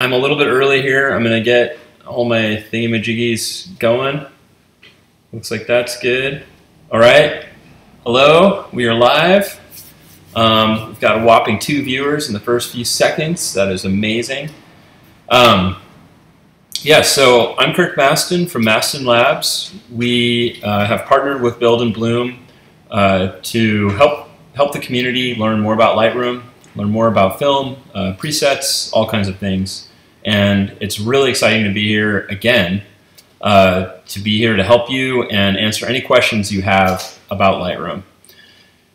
I'm a little bit early here. I'm gonna get all my thingamajiggies going. Looks like that's good. All right, hello, we are live. We've got a whopping 2 viewers in the first few seconds. That is amazing. Yeah, so I'm Kirk Mastin from Mastin Labs. We have partnered with Build+Bloom to help the community learn more about Lightroom, learn more about film, presets, all kinds of things. And it's really exciting to be here again, to help you and answer any questions you have about Lightroom.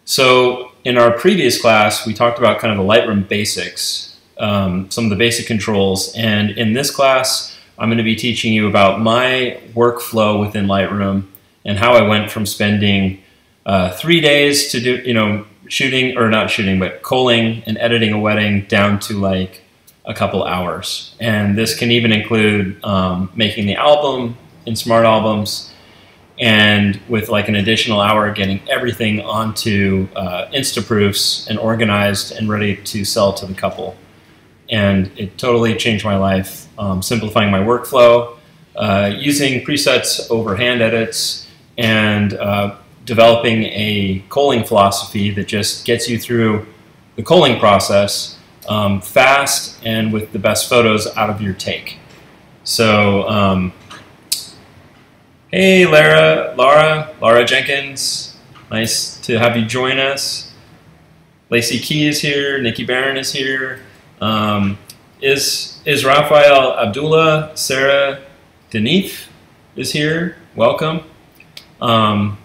So in our previous class, we talked about kind of the Lightroom basics, some of the basic controls. And in this class, I'm going to be teaching you about my workflow within Lightroom and how I went from spending 3 days to do, shooting, or not shooting, but culling and editing a wedding down to like a couple hours. And this can even include making the album in Smart Albums, and with like an additional hour getting everything onto Instaproofs and organized and ready to sell to the couple. And it totally changed my life, simplifying my workflow, using presets over hand edits, and developing a culling philosophy that just gets you through the culling process fast and with the best photos out of your take. So, hey Laura Jenkins, nice to have you join us. Lacey Key is here, Nikki Barron is here. Is Raphael Abdullah, Sarah Denif is here, welcome. I'm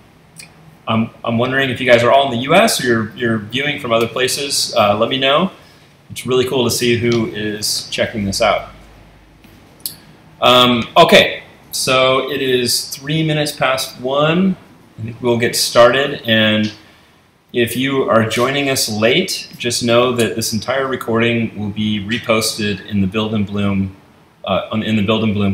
wondering if you guys are all in the US or you're viewing from other places, let me know. It's really cool to see who is checking this out. Okay, so it is 3 minutes past 1. I think we'll get started. And if you are joining us late, just know that this entire recording will be reposted in the Build+Bloom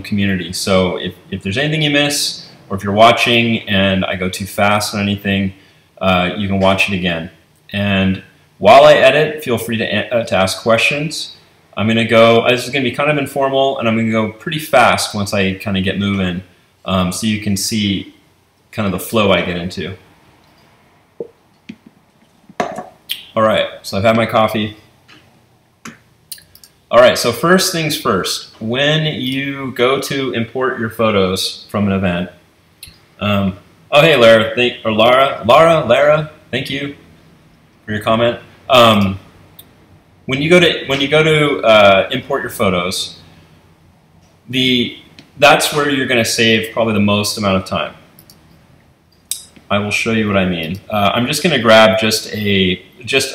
community. So if there's anything you miss, or if you're watching and I go too fast on anything, you can watch it again. And while I edit, feel free to ask questions. I'm going to go, this is going to be kind of informal, and I'm going to go pretty fast once I kind of get moving, so you can see kind of the flow I get into. All right, so I've had my coffee. All right, so first things first, when you go to import your photos from an event, oh hey Lara, thank you for your comment. When you go to import your photos, that's where you're going to save probably the most amount of time. I will show you what I mean. I'm just going to grab just a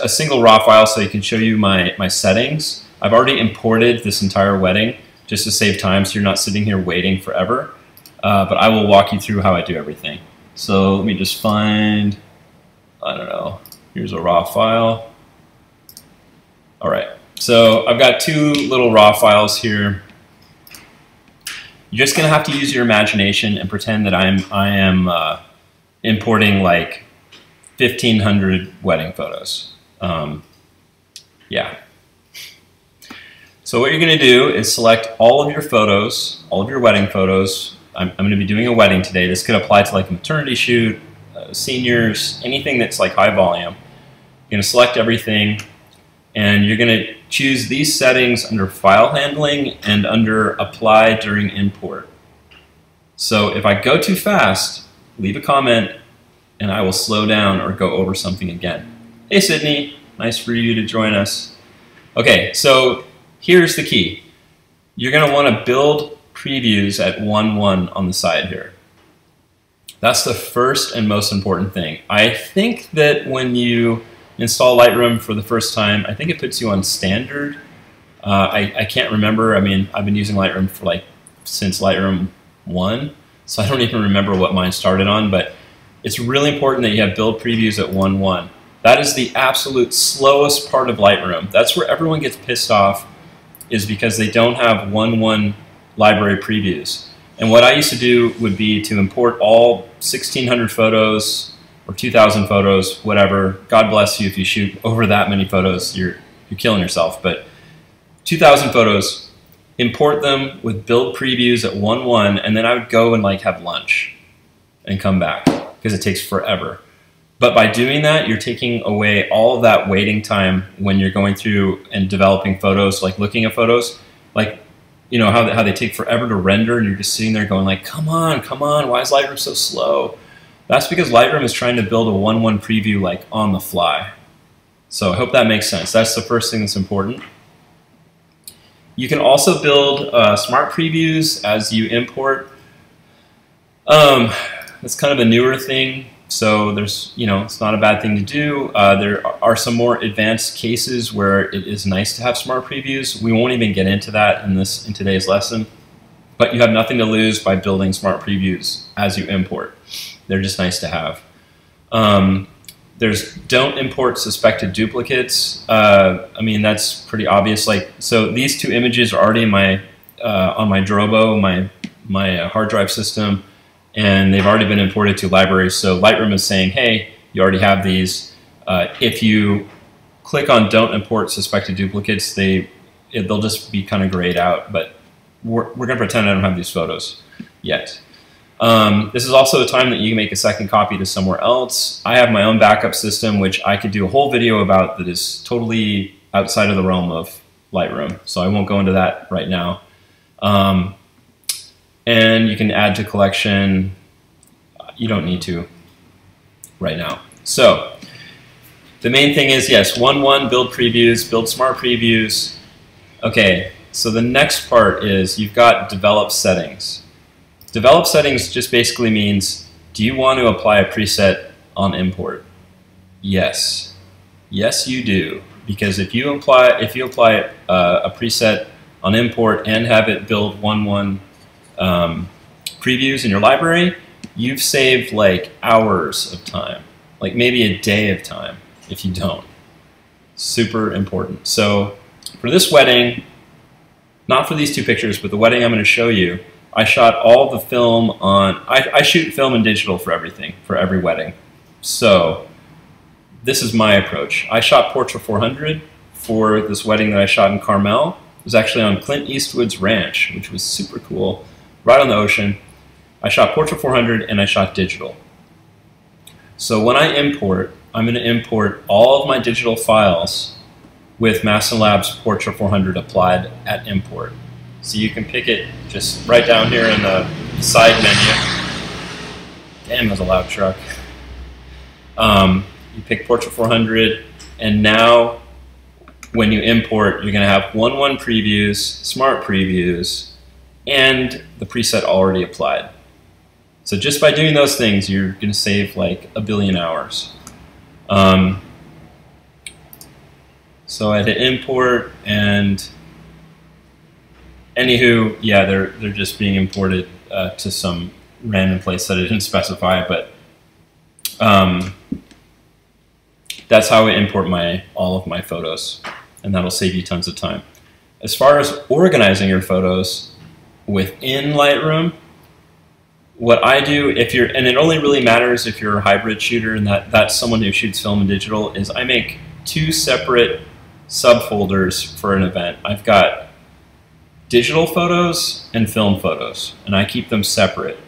single raw file so I can show you my settings. I've already imported this entire wedding just to save time, so you're not sitting here waiting forever. But I will walk you through how I do everything. So let me just find, I don't know, here's a raw file. All right, so I've got 2 little raw files here. You're just gonna have to use your imagination and pretend that I am importing like 1,500 wedding photos. Yeah. So what you're gonna do is select all of your photos, all of your wedding photos. I'm gonna be doing a wedding today. This could apply to like a maternity shoot, seniors, anything that's like high volume. You're gonna select everything, and you're going to choose these settings under File Handling and under Apply during import. So if I go too fast, leave a comment and I will slow down or go over something again. Hey Sydney, nice for you to join us. Okay, so here's the key. You're going to want to build previews at 1:1 on the side here. That's the first and most important thing. I think that when you install Lightroom for the first time, I think it puts you on standard. I can't remember. I mean, I've been using Lightroom for since Lightroom 1, so I don't even remember what mine started on, but it's really important that you have build previews at 1:1. That is the absolute slowest part of Lightroom. That's where everyone gets pissed off, is because they don't have 1:1 library previews. And what I used to do would be to import all 1,600 photos, or 2,000 photos, whatever. God bless you if you shoot over that many photos. You're killing yourself. But 2,000 photos, import them with build previews at 1.1, and then I would go and like have lunch and come back because it takes forever. But by doing that, you're taking away all of that waiting time when you're going through and developing photos, like looking at photos, like, you know, how they take forever to render, and you're just sitting there going like, come on, why is Lightroom so slow? That's because Lightroom is trying to build a 1.1 preview like on the fly. So I hope that makes sense. That's the first thing that's important. You can also build smart previews as you import. That's kind of a newer thing. So there's, you know, it's not a bad thing to do. There are some more advanced cases where it is nice to have smart previews. We won't even get into that in today's lesson. But you have nothing to lose by building smart previews as you import. They're just nice to have. There's don't import suspected duplicates. I mean, that's pretty obvious. Like, so these two images are already in my on my Drobo, my hard drive system, and they've already been imported to libraries. So Lightroom is saying, hey, you already have these. If you click on don't import suspected duplicates, they'll just be kind of grayed out. But we're going to pretend I don't have these photos yet. This is also a time that you can make a second copy to somewhere else. I have my own backup system, which I could do a whole video about, that is totally outside of the realm of Lightroom. So I won't go into that right now. And you can add to collection. You don't need to right now. So the main thing is, yes, 1.1, build previews, build smart previews. Okay, so the next part is you've got develop settings. Develop settings just basically means, do you want to apply a preset on import? Yes. Yes, you do. Because if you apply a preset on import and have it build 1.1 previews in your library, you've saved like hours of time, like maybe a day of time if you don't. Super important. So for this wedding, not for these two pictures, but the wedding I'm going to show you, I shot all the film on, I shoot film and digital for everything, for every wedding. So this is my approach. I shot Portrait 400 for this wedding that I shot in Carmel. It was actually on Clint Eastwood's ranch, which was super cool, right on the ocean. I shot Portrait 400 and I shot digital. So when I import, I'm going to import all of my digital files with Mastin Labs Portrait 400 applied at import. So you can pick it just right down here in the side menu. Damn, that's a loud truck. You pick Portrait 400, and now when you import, you're going to have 1.1 previews, smart previews, and the preset already applied. So just by doing those things, you're going to save like a billion hours. So I hit import, and anywho, yeah, they're just being imported to some random place that I didn't specify, but that's how I import all of my photos, and that'll save you tons of time. As far as organizing your photos within Lightroom, what I do, and it only really matters if you're a hybrid shooter and that's someone who shoots film and digital, is I make two separate subfolders for an event. I've got digital photos and film photos, and I keep them separate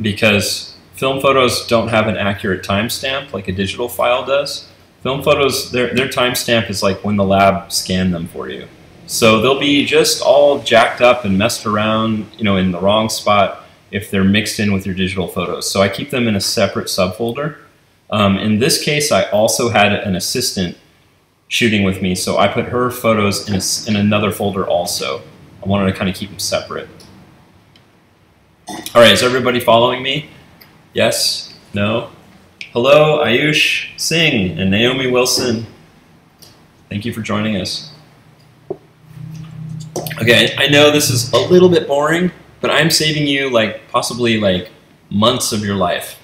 because film photos don't have an accurate timestamp like a digital file does. Film photos, their timestamp is like when the lab scanned them for you. So they'll be just all jacked up and messed around, you know, in the wrong spot if they're mixed in with your digital photos. So I keep them in a separate subfolder. In this case, I also had an assistant shooting with me, so I put her photos in another folder also. I wanted to kind of keep them separate. All right, is everybody following me? Yes? No? Hello, Ayush Singh and Naomi Wilson. Thank you for joining us. Okay, I know this is a little bit boring, but I'm saving you like possibly like months of your life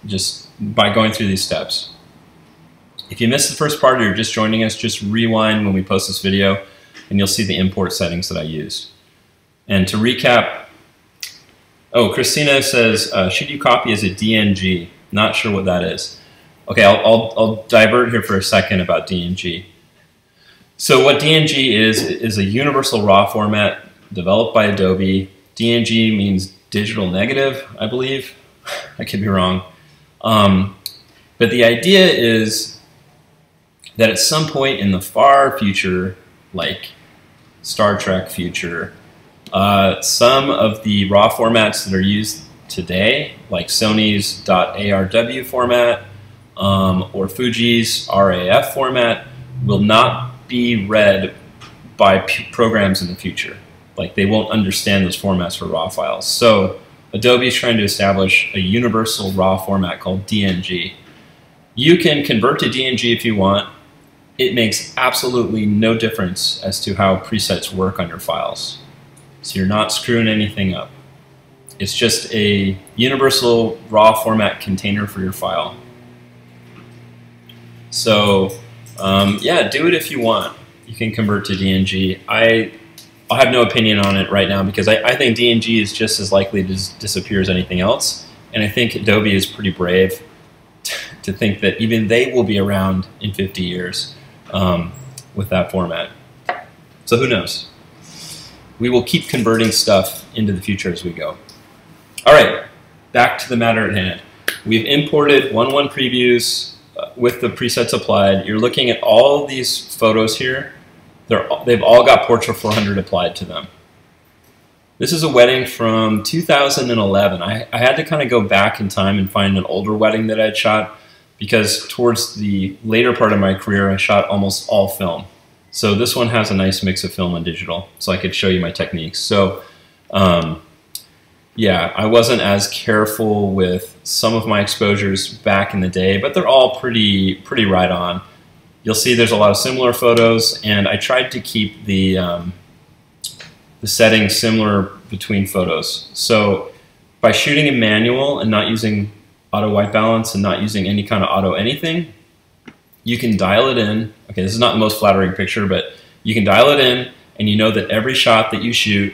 just by going through these steps. If you missed the first part or you're just joining us, just rewind when we post this video and you'll see the import settings that I used. And to recap, oh, Christina says, should you copy as a DNG? Not sure what that is. Okay, I'll divert here for a second about DNG. So what DNG is a universal RAW format developed by Adobe. DNG means digital negative, I believe. I could be wrong. But the idea is that at some point in the far future, like Star Trek future, some of the RAW formats that are used today, like Sony's .arw format or Fuji's RAF format, will not be read by programs in the future. Like, they won't understand those formats for RAW files. So Adobe is trying to establish a universal RAW format called DNG. You can convert to DNG if you want. It makes absolutely no difference as to how presets work on your files. So you're not screwing anything up. It's just a universal RAW format container for your file. So yeah, do it if you want. You can convert to DNG. I'll have no opinion on it right now because I think DNG is just as likely to disappear as anything else. And I think Adobe is pretty brave to think that even they will be around in 50 years with that format. So who knows? We will keep converting stuff into the future as we go. All right, back to the matter at hand. We've imported 1.1 previews with the presets applied. You're looking at all these photos here. They've all got Portrait 400 applied to them. This is a wedding from 2011. I had to kind of go back in time and find an older wedding that I'd shot because towards the later part of my career, I shot almost all film. So this one has a nice mix of film and digital, so I could show you my techniques. So yeah, I wasn't as careful with some of my exposures back in the day, but they're all pretty right on. You'll see there's a lot of similar photos, and I tried to keep the settings similar between photos. So by shooting in manual and not using auto white balance and not using any kind of auto anything, you can dial it in. Okay, this is not the most flattering picture, but you can dial it in, and you know that every shot that you shoot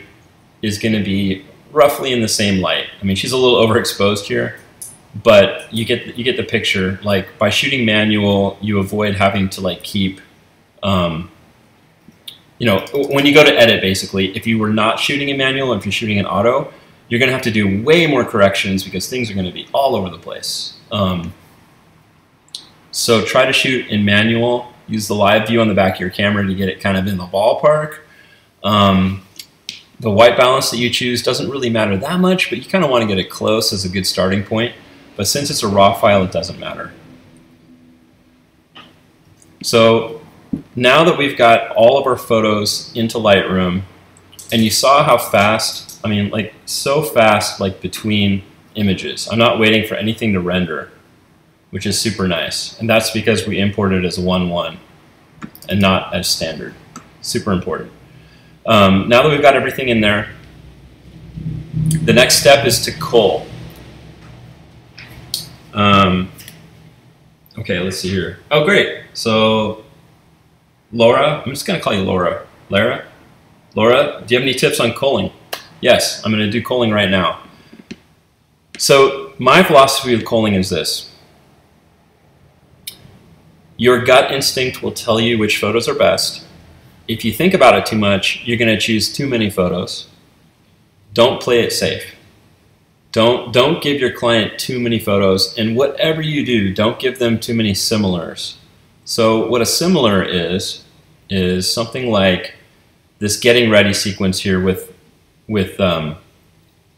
is going to be roughly in the same light. I mean, she's a little overexposed here, but you get the picture. Like, by shooting manual, you avoid having to like keep, you know, when you go to edit, basically, if you were not shooting in manual, or if you're shooting in auto, you're going to have to do way more corrections because things are going to be all over the place. So try to shoot in manual. Use the live view on the back of your camera to get it kind of in the ballpark. The white balance that you choose doesn't really matter that much, but you kind of want to get it close as a good starting point. But since it's a RAW file, it doesn't matter. So now that we've got all of our photos into Lightroom, and you saw how fast, I mean, like so fast, like between images. I'm not waiting for anything to render, which is super nice. And that's because we imported as 1.1 and not as standard. Super important. Now that we've got everything in there, the next step is to cull. Okay, let's see here. Oh, great. So, Laura, I'm just going to call you Laura. Lara? Laura, do you have any tips on culling? Yes, I'm going to do culling right now. So, my philosophy of culling is this. Your gut instinct will tell you which photos are best. If you think about it too much, you're going to choose too many photos. Don't play it safe. Don't give your client too many photos, and whatever you do, don't give them too many similars. So what a similar is something like this getting ready sequence here with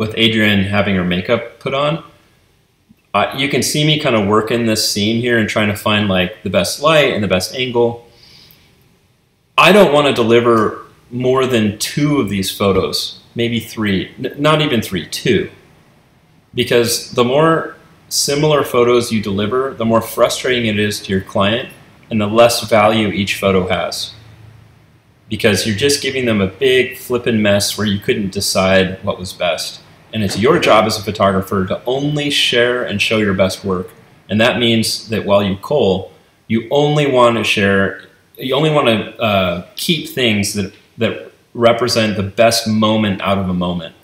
Adrienne having her makeup put on. You can see me kind of working this scene here and trying to find like the best light and the best angle. I don't want to deliver more than 2 of these photos, maybe 3, not even 3, 2. Because the more similar photos you deliver, the more frustrating it is to your client and the less value each photo has. Because you're just giving them a big flippin' mess where you couldn't decide what was best. And it's your job as a photographer to only share and show your best work. And that means that while you cull, you only want to share, you only want to keep things that represent the best moment out of a moment.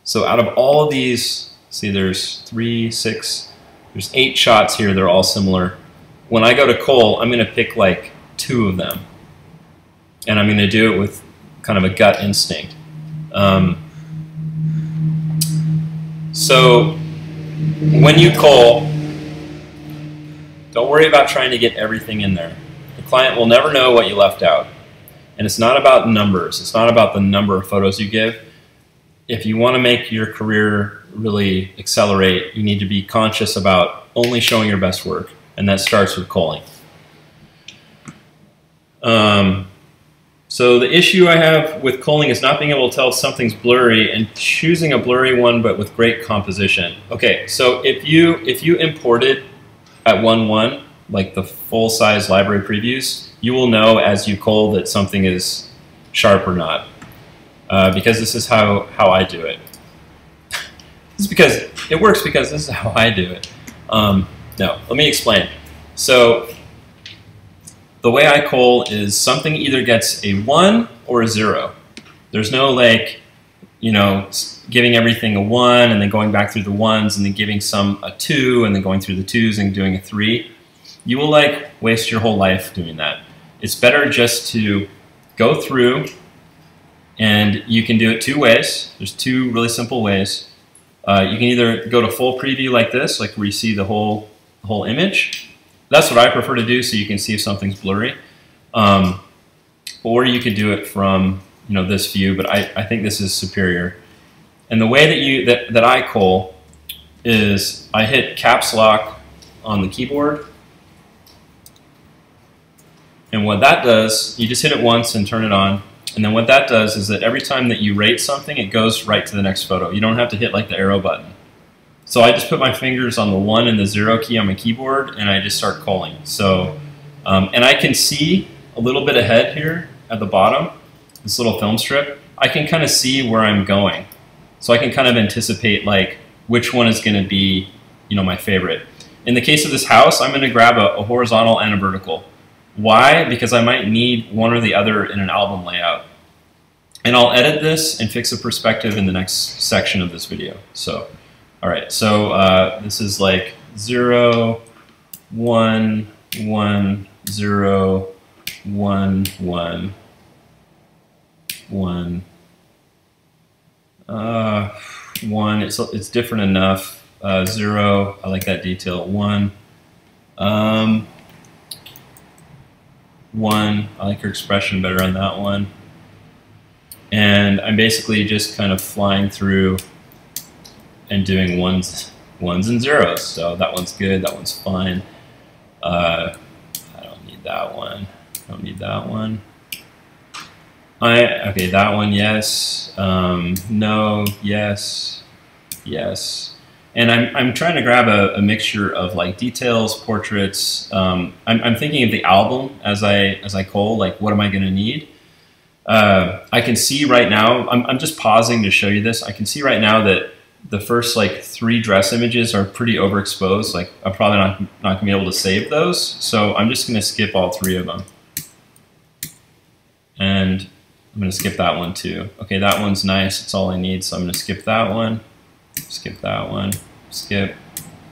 So out of all of these, see there's 3, 6, there's 8 shots here, they're all similar. When I go to cull, I'm going to pick like 2 of them. and I'm going to do it with kind of a gut instinct. So when you cull, don't worry about trying to get everything in there. The client will never know what you left out. And it's not about numbers. It's not about the number of photos you give. If you want to make your career really accelerate, you need to be conscious about only showing your best work. And that starts with culling. So the issue I have with culling is not being able to tell if something's blurry and choosing a blurry one but with great composition. Okay, so if you imported at 1:1, like the full-size library previews, you will know as you cull that something is sharp or not. Because this is how I do it. This is because it works because this is how I do it. No, let me explain. So the way I cull is something either gets a 1 or a 0. There's no like, you know, giving everything a 1 and then going back through the 1s and then giving some a 2 and then going through the 2s and doing a 3. You will like waste your whole life doing that. It's better just to go through, and you can do it 2 ways. There's 2 really simple ways. You can either go to full preview like this, like where you see the whole image. That's what I prefer to do, so you can see if something's blurry. Or you could do it from, you know, this view, but I think this is superior. And the way that I cull is I hit caps lock on the keyboard. And what that does, you just hit it once and turn it on. And then what that does is that every time that you rate something, it goes right to the next photo. You don't have to hit like the arrow button. So I just put my fingers on the 1 and the 0 key on my keyboard, and I just start culling. So, and I can see a little bit ahead here at the bottom, this little film strip. I can kind of see where I'm going. So I can kind of anticipate like which one is going to be, you know, my favorite. In the case of this house, I'm going to grab a horizontal and a vertical. Why? Because I might need one or the other in an album layout. And I'll edit this and fix the perspective in the next section of this video. So, all right, so this is like 0, 1, 1, 0, 1, 1, 1, 1. It's different enough. 0, I like that detail. 1. 1, I like her expression better on that one. And I'm basically just kind of flying through and doing ones and zeros. So that one's good, that one's fine. I don't need that one. I don't need that one. Okay, that one, yes. No, yes, yes. And I'm trying to grab a mixture of like details, portraits. I'm thinking of the album as I cull, like what am I going to need? I can see right now, I'm just pausing to show you this. I can see right now that the first like 3 dress images are pretty overexposed. Like I'm probably not gonna be able to save those. So I'm just gonna skip all 3 of them. And I'm gonna skip that one too. Okay, that one's nice, it's all I need. So I'm gonna skip that one, skip that one, skip,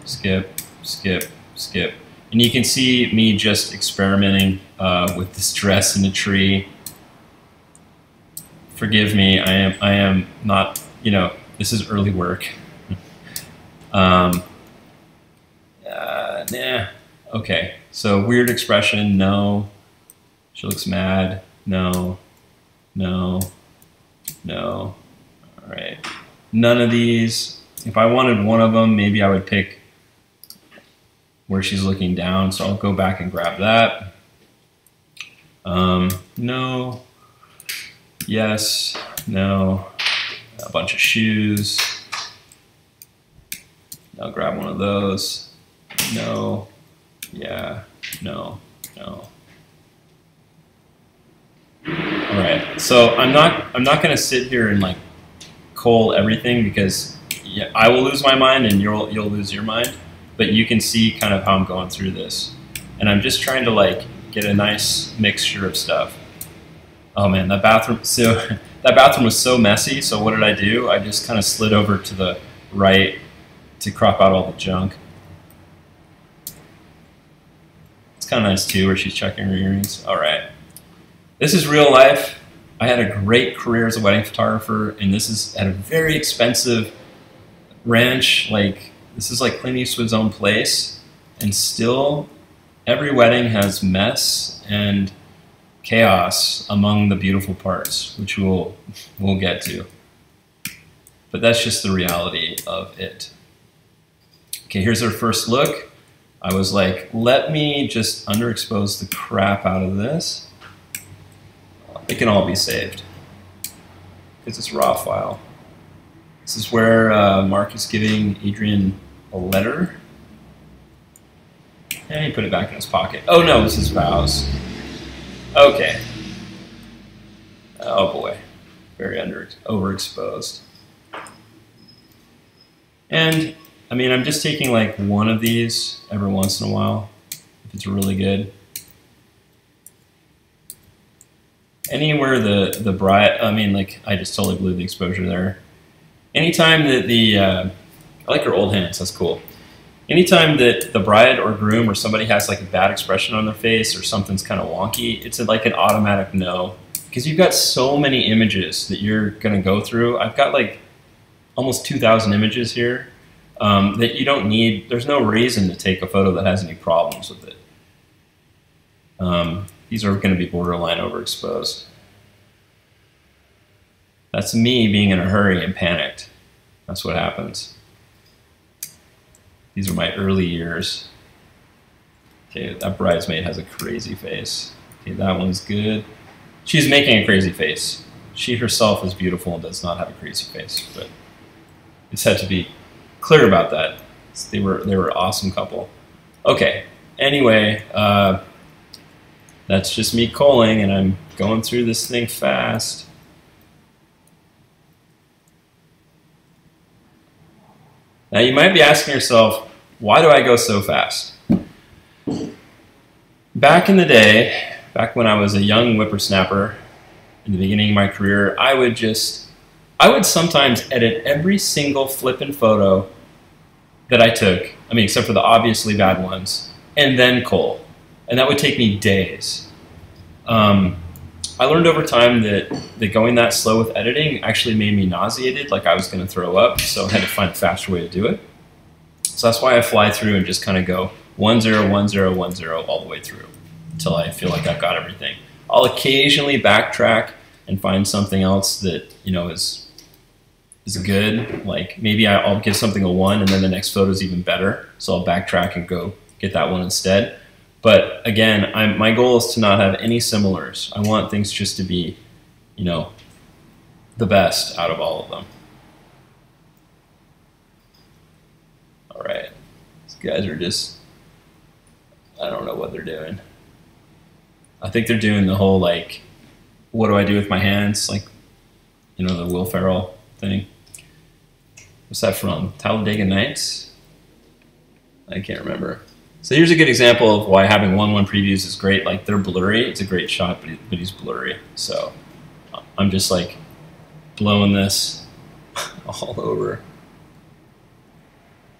skip, skip, skip. And you can see me just experimenting with this dress in the tree. Forgive me, I am not, you know, this is early work. Nah. Okay, so weird expression, no. She looks mad, no, no, no. All right, none of these. If I wanted one of them, maybe I would pick where she's looking down, so I'll go back and grab that. No, yes, no, a bunch of shoes. I'll grab one of those. No, yeah, no, no. All right, so I'm not gonna sit here and like cull everything because yeah, I will lose my mind and you'll lose your mind. But you can see kind of how I'm going through this, and I'm just trying to like get a nice mixture of stuff. Oh man, that bathroom. So that bathroom was so messy. So what did I do? I just kind of slid over to the right to crop out all the junk. It's kind of nice too, where she's checking her earrings. All right. This is real life. I had a great career as a wedding photographer, and this is at a very expensive ranch. Like, this is like Clint Eastwood's own place, and still every wedding has mess and chaos among the beautiful parts, which we'll get to. But that's just the reality of it. Okay, here's our first look. I was like, let me just underexpose the crap out of this. It can all be saved because it's a raw file. This is where Mark is giving Adrian a letter. And he put it back in his pocket. Oh no, this is vows. Okay. Oh boy, very overexposed. And I mean, I'm just taking like one of these every once in a while if it's really good. Anywhere the bride, I mean, like, I just totally blew the exposure there. Anytime that I like her old hands, that's cool. Anytime that the bride or groom or somebody has like a bad expression on their face or something's kind of wonky, it's like an automatic no. Because you've got so many images that you're gonna go through. I've got like almost 2,000 images here that you don't need. There's no reason to take a photo that has any problems with it. These are going to be borderline overexposed. That's me being in a hurry and panicked. That's what happens. These are my early years. Okay, that bridesmaid has a crazy face. Okay, that one's good. She's making a crazy face. She herself is beautiful and does not have a crazy face, but it's had to be clear about that. They were an awesome couple. Okay, anyway, that's just me calling, and I'm going through this thing fast. Now you might be asking yourself, why do I go so fast? Back in the day, back when I was a young whippersnapper, in the beginning of my career, I would sometimes edit every single flippin' photo that I took, I mean, except for the obviously bad ones, and then cull. And that would take me days. I learned over time that going that slow with editing actually made me nauseated, like I was going to throw up, so I had to find a faster way to do it. So that's why I fly through and just kind of go 1 0 1 0 1 0 all the way through until I feel like I've got everything. I'll occasionally backtrack and find something else that, you know, is good. Like maybe I'll give something a 1 and then the next photo is even better, so I'll backtrack and go get that one instead. But again, my goal is to not have any similars. I want things just to be, you know, the best out of all of them. All right, these guys are just, I don't know what they're doing. I think they're doing the whole like, what do I do with my hands? Like, you know, the Will Ferrell thing. What's that from? Talladega Nights? I can't remember. So here's a good example of why having 1:1 previews is great. Like, they're blurry. It's a great shot, but he's blurry. So I'm just like blowing this all over.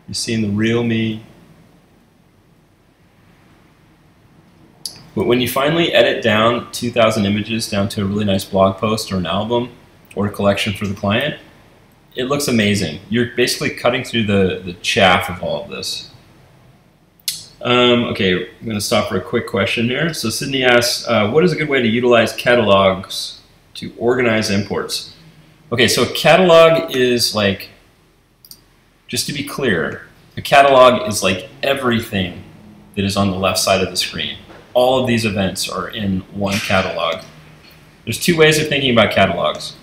You seeing the real me? But when you finally edit down 2,000 images down to a really nice blog post or an album or a collection for the client, it looks amazing. You're basically cutting through the chaff of all of this. Okay, I'm going to stop for a quick question here. So Sydney asks, what is a good way to utilize catalogs to organize imports? Okay, so a catalog is like, just to be clear, a catalog is like everything that is on the left side of the screen. All of these events are in one catalog. There's two ways of thinking about catalogs.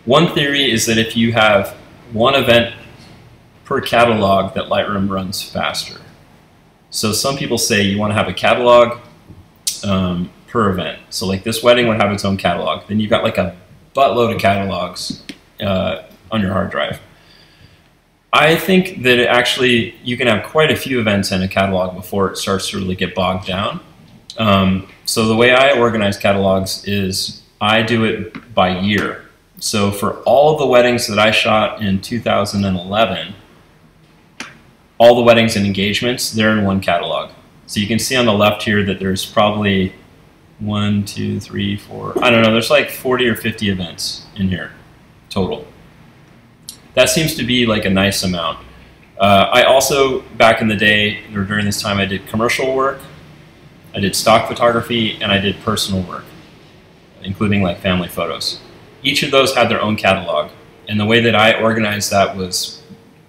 One theory is that if you have one event per catalog, that Lightroom runs faster. So some people say you want to have a catalog per event. So like this wedding would have its own catalog. Then you've got like a buttload of catalogs on your hard drive. I think that actually you can have quite a few events in a catalog before it starts to really get bogged down. So the way I organize catalogs is I do it by year. So for all of the weddings that I shot in 2011, all the weddings and engagements, they're in one catalog. So you can see on the left here that there's probably 1, 2, 3, 4, I don't know, there's like 40 or 50 events in here total. That seems to be like a nice amount. I also, back in the day, or during this time, I did commercial work, I did stock photography, and I did personal work, including like family photos. Each of those had their own catalog. And the way that I organized that was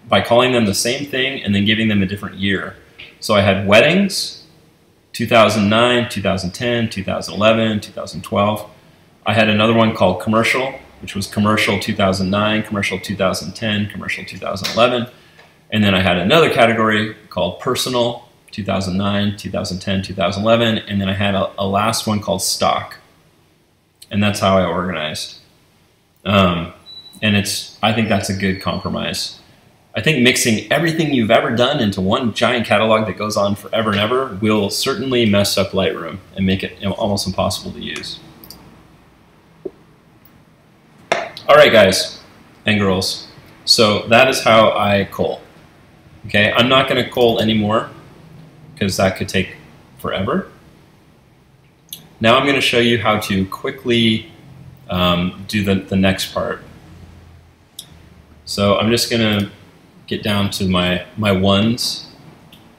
by calling them the same thing and then giving them a different year. So I had weddings, 2009, 2010, 2011, 2012. I had another one called commercial, which was commercial 2009, commercial 2010, commercial 2011. And then I had another category called personal, 2009, 2010, 2011. And then I had a last one called stock. And that's how I organized. And I think that's a good compromise. I think mixing everything you've ever done into one giant catalog that goes on forever and ever will certainly mess up Lightroom and make it almost impossible to use. All right, guys and girls. So that is how I cull. Okay, I'm not going to cull anymore because that could take forever. Now I'm going to show you how to quickly do the next part. So I'm just going to get down to my ones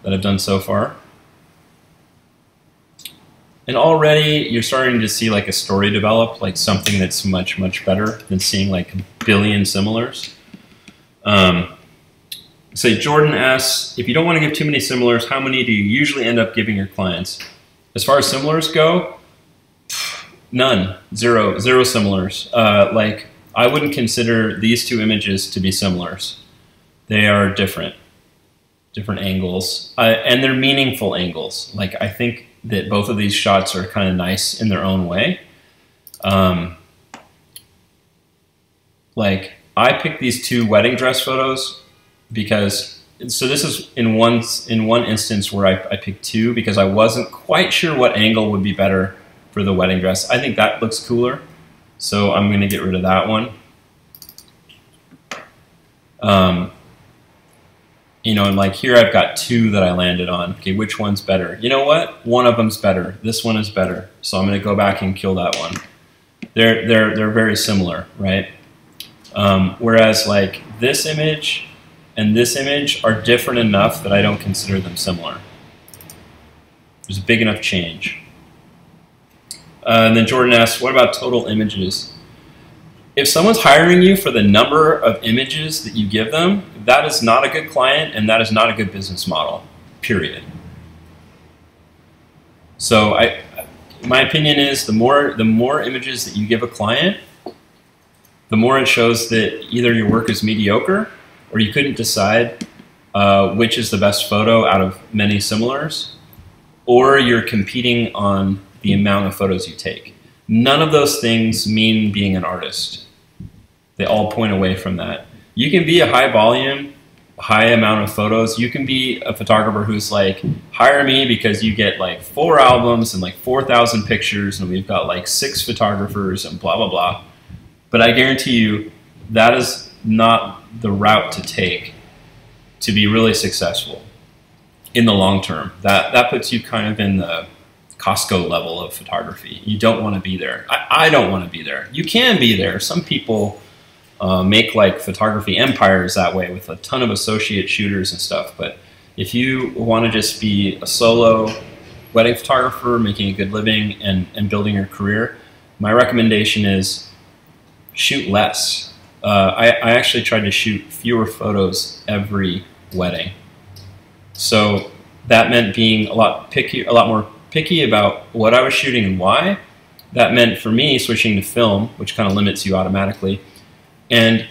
that I've done so far. And already you're starting to see like a story develop, like something that's much, much better than seeing like a billion similars. So Jordan asks, if you don't want to give too many similars, how many do you usually end up giving your clients? As far as similars go, none, zero similars. Like I wouldn't consider these two images to be similars. They are different angles, and they're meaningful angles. Like I think that both of these shots are kind of nice in their own way. Like I picked these two wedding dress photos because, so this is in one instance where I picked two because I wasn't quite sure what angle would be better for the wedding dress. I think that looks cooler, so I'm going to get rid of that one. You know, and like here I've got two that I landed on. Okay, which one's better? You know what? One of them's better. This one is better. So I'm going to go back and kill that one. They're very similar, right? Whereas like this image and this image are different enough that I don't consider them similar. There's a big enough change. And then Jordan asks, what about total images? If someone's hiring you for the number of images that you give them, that is not a good client and that is not a good business model, period. So my opinion is the more images that you give a client, the more it shows that either your work is mediocre or you couldn't decide which is the best photo out of many similars, or you're competing on the amount of photos you take. None of those things mean being an artist. They all point away from that. You can be a high volume, high amount of photos. You can be a photographer who's like, hire me because you get like 4 albums and like 4,000 pictures and we've got like 6 photographers and blah, blah, blah. But I guarantee you that is not the route to take to be really successful in the long term. That puts you kind of in the Costco level of photography. You don't want to be there. I don't want to be there. You can be there. Some people make like photography empires that way with a ton of associate shooters and stuff. But if you want to just be a solo wedding photographer, making a good living and building your career, my recommendation is shoot less. I actually tried to shoot fewer photos every wedding. So that meant being a lot more picky about what I was shooting and why. That meant for me switching to film, which kind of limits you automatically. And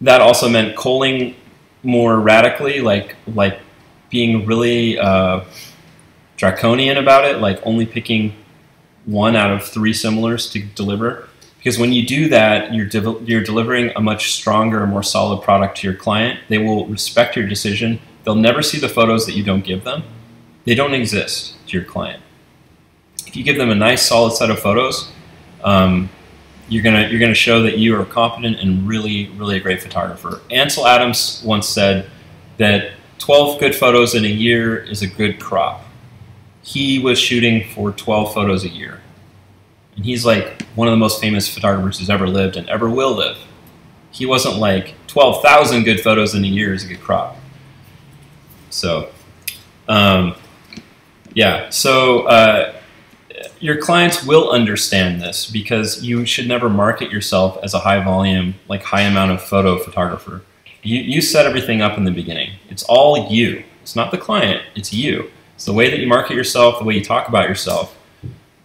that also meant culling more radically, like being really draconian about it, like only picking 1 out of 3 similars to deliver. Because when you do that, you're delivering a much stronger, more solid product to your client. They will respect your decision. They'll never see the photos that you don't give them. They don't exist to your client. If you give them a nice, solid set of photos, you're gonna show that you are competent and really, really a great photographer. Ansel Adams once said that 12 good photos in a year is a good crop. he was shooting for 12 photos a year. And he's like one of the most famous photographers who's ever lived and ever will live. He wasn't like 12,000 good photos in a year is a good crop. So, yeah. So your clients will understand this because you should never market yourself as a high volume, like high amount of photo photographer. You set everything up in the beginning. It's all you. It's not the client, it's you. It's the way that you market yourself, the way you talk about yourself.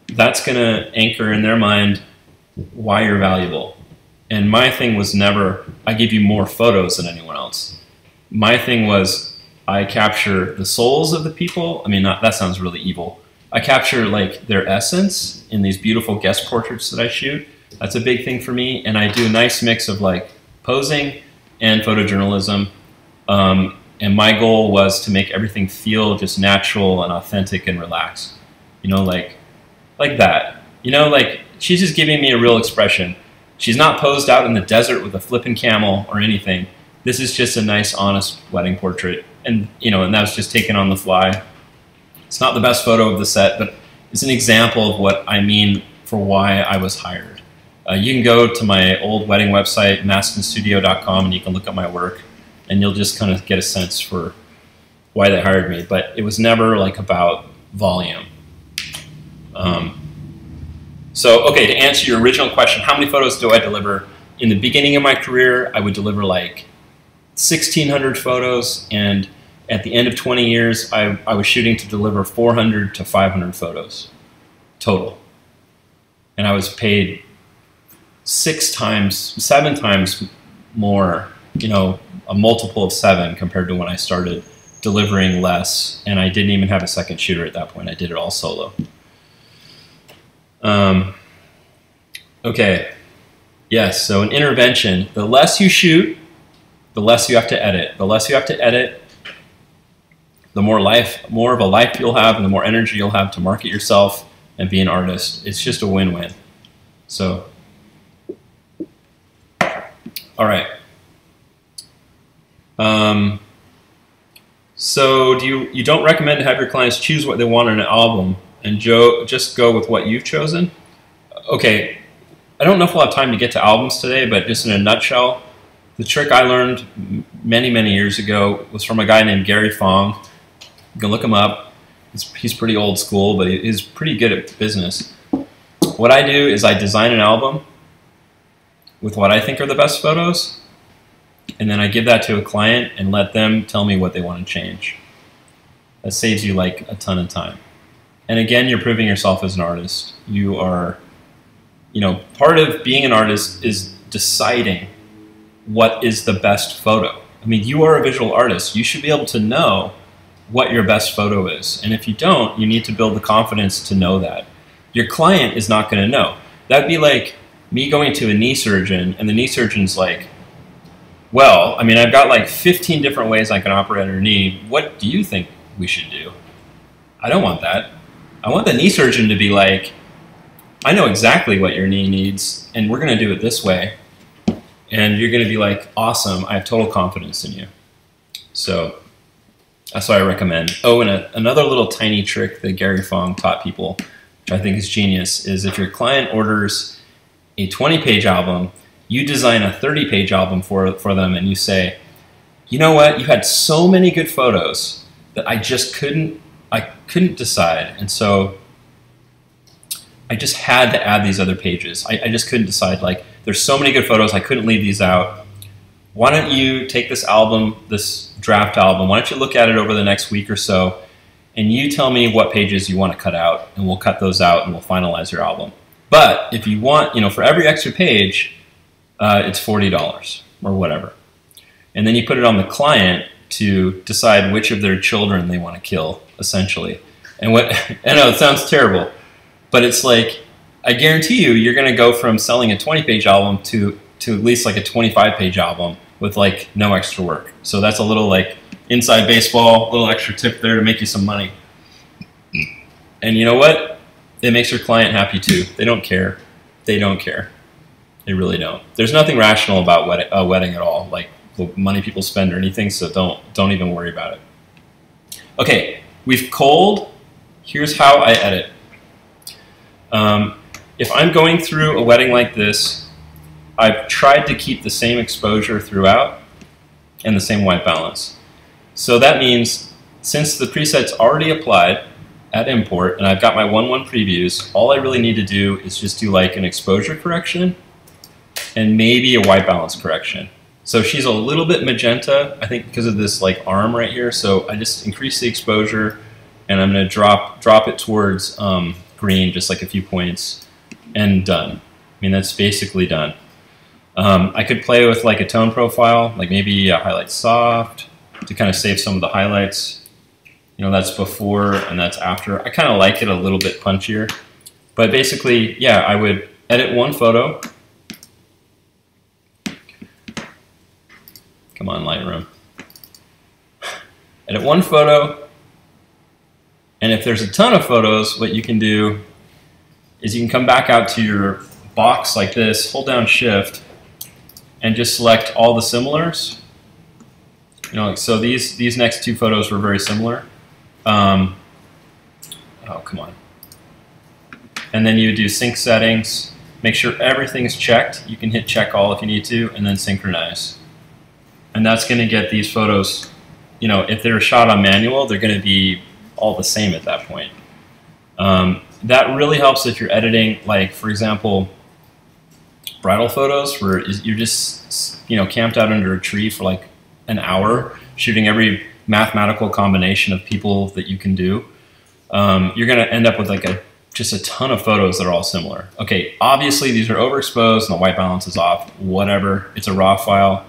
That's gonna anchor in their mind why you're valuable. And my thing was never, I give you more photos than anyone else. My thing was, I capture the souls of the people. I mean, that sounds really evil. I capture like their essence in these beautiful guest portraits that I shoot. That's a big thing for me. And I do a nice mix of like posing and photojournalism. And my goal was to make everything feel just natural and authentic and relaxed. You know, like that. You know, like she's just giving me a real expression. She's not posed out in the desert with a flipping camel or anything. This is just a nice, honest wedding portrait. And, you know, and that was just taken on the fly. It's not the best photo of the set, but it's an example of what I mean for why I was hired. You can go to my old wedding website, mastinstudio.com, and you can look at my work, and you'll just kind of get a sense for why they hired me. But it was never like about volume. So, okay, to answer your original question, how many photos do I deliver? In the beginning of my career, I would deliver like 1,600 photos, and at the end of 20 years, I was shooting to deliver 400 to 500 photos total. And I was paid 7 times more, you know, a multiple of 7 compared to when I started delivering less, and I didn't even have a second shooter at that point. I did it all solo. Okay, yes, so an intervention. The less you shoot, the less you have to edit. The less you have to edit, the more of a life you'll have and the more energy you'll have to market yourself and be an artist. It's just a win-win. So, all right. So you don't recommend to have your clients choose what they want in an album and just go with what you've chosen? Okay, I don't know if we'll have time to get to albums today, but just in a nutshell, the trick I learned many, many years ago was from a guy named Gary Fong. You can look him up. He's pretty old school, but he's pretty good at business. What I do is I design an album with what I think are the best photos, and then I give that to a client and let them tell me what they want to change. That saves you like a ton of time. And again, you're proving yourself as an artist. You are, you know, part of being an artist is deciding what is the best photo. I mean, you are a visual artist. You should be able to know what your best photo is. And if you don't, you need to build the confidence to know that. Your client is not going to know. That'd be like me going to a knee surgeon and the knee surgeon's like, well, I mean, I've got like 15 different ways I can operate on your knee. What do you think we should do? I don't want that. I want the knee surgeon to be like, I know exactly what your knee needs, and we're going to do it this way. And you're going to be like, awesome, I have total confidence in you. So that's what I recommend. Oh, and another little tiny trick that Gary Fong taught people, which I think is genius, is if your client orders a 20-page album, you design a 30-page album for them, and you say, you know what, you had so many good photos that I just couldn't decide. And so I just had to add these other pages. I just couldn't decide. Like, there's so many good photos, I couldn't leave these out. Why don't you take this album, this draft album, why don't you look at it over the next week or so, and you tell me what pages you want to cut out, and we'll cut those out and we'll finalize your album. But if you want, you know, for every extra page, it's $40 or whatever. And then you put it on the client to decide which of their children they want to kill, essentially. And what, I know it sounds terrible, but it's like, I guarantee you, you're going to go from selling a 20-page album to at least like a 25-page album with like no extra work. So that's a little like inside baseball, a little extra tip there to make you some money. And you know what? It makes your client happy too. They don't care. They don't care. They really don't. There's nothing rational about a wedding at all, like the money people spend or anything, so don't even worry about it. Okay, we've culled here's how I edit. If I'm going through a wedding like this, I've tried to keep the same exposure throughout and the same white balance. So that means since the preset's already applied at import and I've got my 1:1 previews, all I really need to do is just do like an exposure correction and maybe a white balance correction. So she's a little bit magenta, I think because of this like arm right here. So I just increase the exposure and I'm going to drop it towards green, just like a few points, and done. I mean, that's basically done. I could play with like a tone profile, like maybe a highlight soft to kind of save some of the highlights. You know, that's before and that's after. I kind of like it a little bit punchier. But basically, yeah, I would edit one photo. Come on, Lightroom. Edit one photo. And if there's a ton of photos, what you can do is you can come back out to your box like this, hold down Shift, and just select all the similars. You know, so these next two photos were very similar. Oh, come on. And then you do sync settings, make sure everything's checked. You can hit check all if you need to, and then synchronize. And that's going to get these photos, you know, if they're shot on manual, they're going to be all the same at that point. That really helps if you're editing, like, for example, bridal photos where you're just, you know, camped out under a tree for like an hour, shooting every mathematical combination of people that you can do. You're going to end up with like just a ton of photos that are all similar. Okay, obviously these are overexposed and the white balance is off, whatever. It's a RAW file.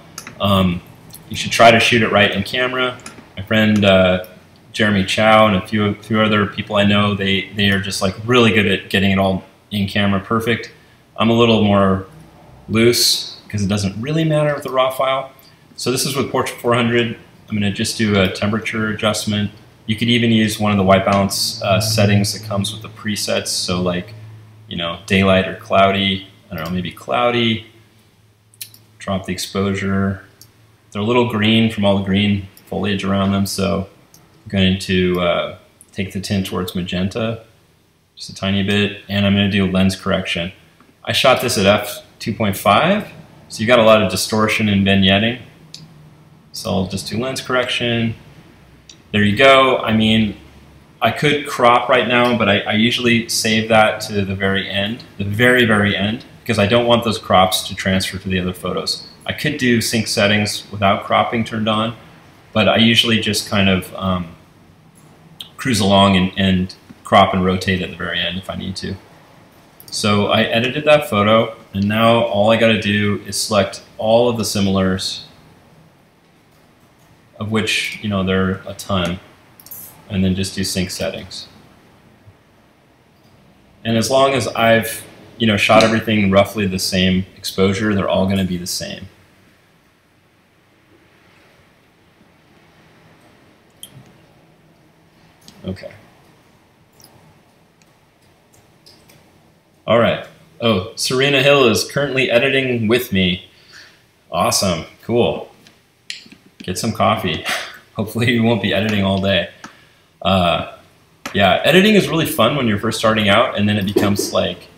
You should try to shoot it right in camera. My friend Jeremy Chow and a few other people I know, they are just like really good at getting it all in camera perfect. I'm a little more loose because it doesn't really matter with the RAW file. So this is with Portrait 400. I'm going to just do a temperature adjustment. You could even use one of the white balance settings that comes with the presets. So like, you know, daylight or cloudy. I don't know, maybe cloudy. Drop the exposure. They're a little green from all the green foliage around them, so I'm going to take the tint towards magenta, just a tiny bit, and I'm going to do lens correction. I shot this at f2.5, so you got a lot of distortion and vignetting. So I'll just do lens correction. There you go. I mean, I could crop right now, but I usually save that to the very end, the very, very end, because I don't want those crops to transfer to the other photos. I could do sync settings without cropping turned on, but I usually just kind of cruise along and crop and rotate at the very end if I need to. So I edited that photo, and now all I got to do is select all of the similars, of which, you know, there are a ton, and then just do sync settings. And as long as I've, you know, shot everything roughly the same exposure, they're all going to be the same. Okay. All right. Oh, Serena Hill is currently editing with me. Awesome. Cool. Get some coffee. Hopefully you won't be editing all day. Yeah, editing is really fun when you're first starting out, and then it becomes like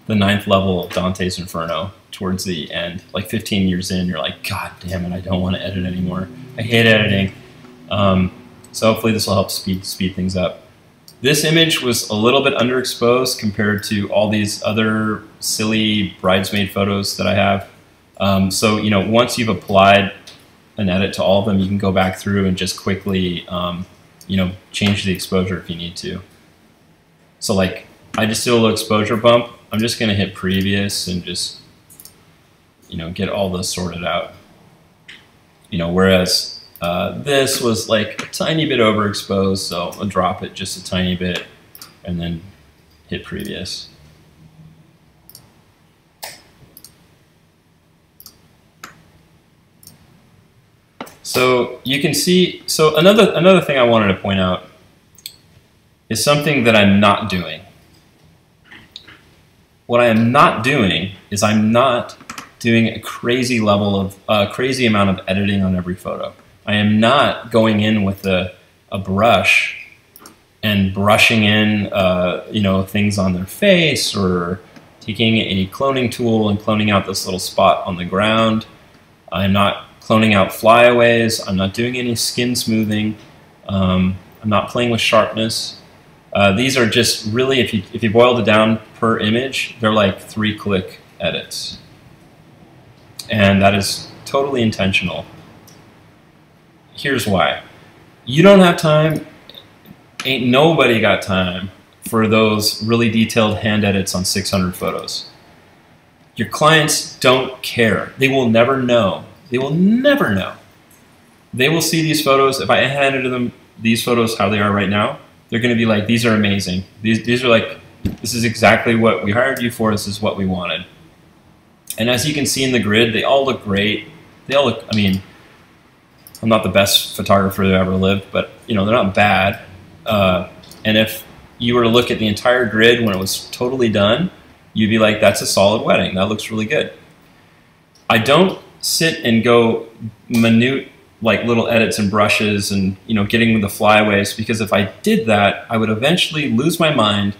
the 9th level of Dante's Inferno towards the end. Like 15 years in, you're like, God damn it, I don't want to edit anymore. I hate editing. So hopefully this will help speed things up. This image was a little bit underexposed compared to all these other silly bridesmaid photos that I have. So, you know, once you've applied an edit to all of them, you can go back through and just quickly, you know, change the exposure if you need to. So like, I just did a little exposure bump. I'm just going to hit previous and just, you know, get all those sorted out. You know, whereas this was like a tiny bit overexposed, so I'll drop it just a tiny bit and then hit previous. So you can see, so another thing I wanted to point out is something that I'm not doing. What I am not doing is I'm not doing a crazy level of, crazy amount of editing on every photo. I am not going in with a brush and brushing in you know, things on their face, or taking a cloning tool and cloning out this little spot on the ground. I'm not cloning out flyaways. I'm not doing any skin smoothing. I'm not playing with sharpness. These are just really, if you boiled it down per image, they're like 3-click edits. And that is totally intentional. Here's why. You don't have time, ain't nobody got time for those really detailed hand edits on 600 photos. Your clients don't care. They will never know. They will never know. They will see these photos. If I handed them these photos how they are right now, they're going to be like, these are amazing. These are like, this is exactly what we hired you for. This is what we wanted. And as you can see in the grid, they all look great. They all look, I mean, I'm not the best photographer that ever lived, but you know, they're not bad. And if you were to look at the entire grid when it was totally done, you'd be like, that's a solid wedding. That looks really good. I don't sit and go minute, like little edits and brushes and, you know, getting with the flyaways, because if I did that, I would eventually lose my mind,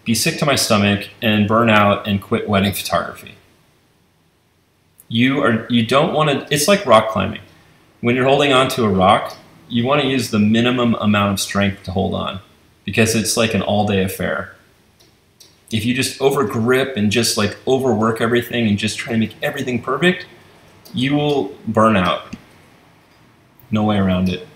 be sick to my stomach, and burn out and quit wedding photography. You don't want to, it's like rock climbing. When you're holding on to a rock, you want to use the minimum amount of strength to hold on, because it's like an all-day affair. If you just over grip and just like overwork everything and just try to make everything perfect, you will burn out. No way around it.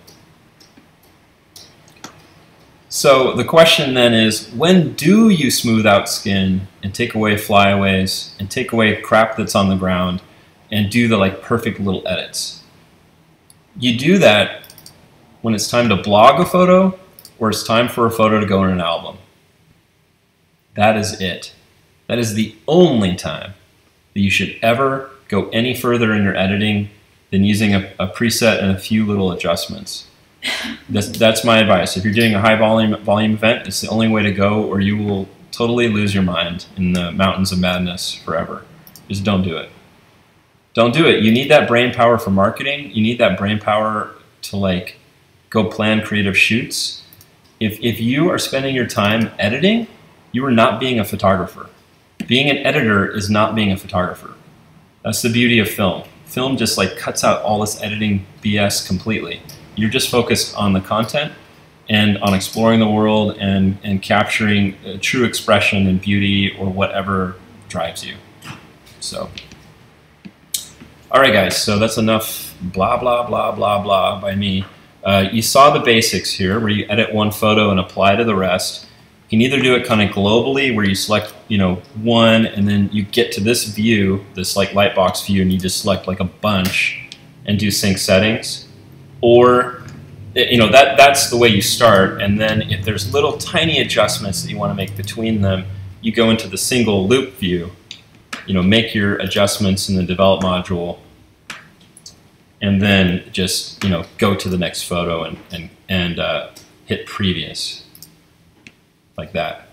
So the question then is, when do you smooth out skin and take away flyaways and take away crap that's on the ground and do the like perfect little edits? You do that when it's time to blog a photo, or it's time for a photo to go in an album. That is it. That is the only time that you should ever go any further in your editing than using a preset and a few little adjustments. That's my advice. If you're doing a high volume event, it's the only way to go, or you will totally lose your mind in the mountains of madness forever. Just don't do it. Don't do it. You need that brain power for marketing. You need that brain power to like go plan creative shoots. If you are spending your time editing, you are not being a photographer. Being an editor is not being a photographer. That's the beauty of film. Film just like cuts out all this editing BS completely. You're just focused on the content and on exploring the world and capturing true expression and beauty, or whatever drives you. So, all right guys, so that's enough blah, blah, blah, blah, blah by me. You saw the basics here, where you edit one photo and apply to the rest. You can either do it kind of globally, where you select, you know, one, and then you get to this view, this like lightbox view, and you just select like a bunch and do sync settings. Or, you know, that's the way you start. And then if there's little tiny adjustments that you want to make between them, you go into the single loop view, you know, make your adjustments in the develop module, and then just, you know, go to the next photo and hit previous, like that.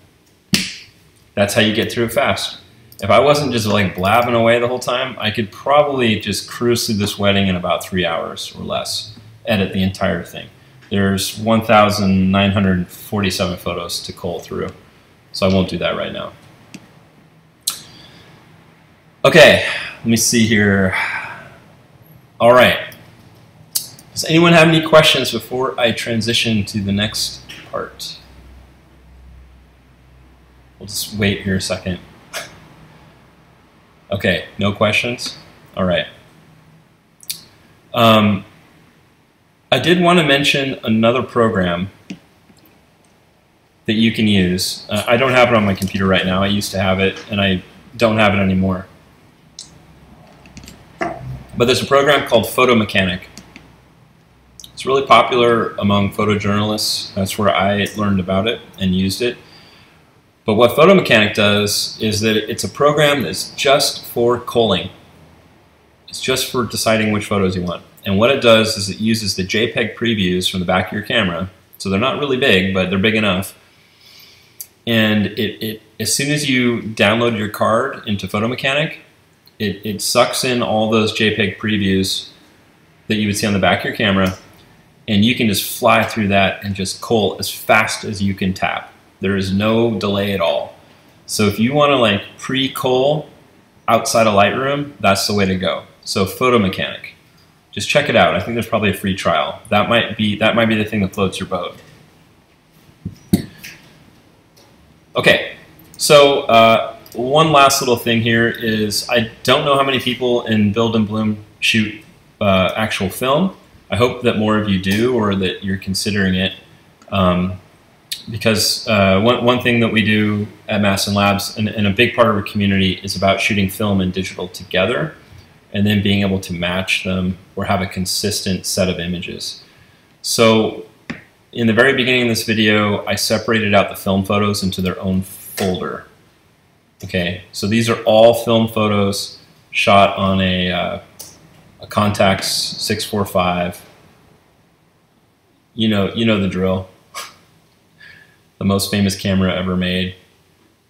That's how you get through it fast. If I wasn't just like blabbing away the whole time, I could probably just cruise through this wedding in about 3 hours or less, edit the entire thing. There's 1,947 photos to cull through, so I won't do that right now. Okay, let me see here. All right. Does anyone have any questions before I transition to the next part? We'll just wait here a second. Okay, no questions? All right. I did want to mention another program that you can use. I don't have it on my computer right now. I used to have it, and I don't have it anymore. But there's a program called Photo Mechanic. It's really popular among photojournalists. That's where I learned about it and used it. But what Photo Mechanic does is that it's a program that's just for culling. It's just for deciding which photos you want. And what it does is it uses the JPEG previews from the back of your camera. So they're not really big, but they're big enough. And as soon as you download your card into Photo Mechanic, it sucks in all those JPEG previews that you would see on the back of your camera, and you can just fly through that and just cull as fast as you can tap. There is no delay at all. So if you want to like pre-cull outside of Lightroom, that's the way to go. So Photo Mechanic, just check it out. I think there's probably a free trial. That might be the thing that floats your boat. Okay, so one last little thing here is I don't know how many people in Build+Bloom shoot actual film. I hope that more of you do, or that you're considering it. Because one thing that we do at Mastin Labs, and a big part of our community, is about shooting film and digital together, and then being able to match them or have a consistent set of images. So in the very beginning of this video, I separated out the film photos into their own folder. Okay, so these are all film photos shot on a Contax 645. You know the drill. The most famous camera ever made.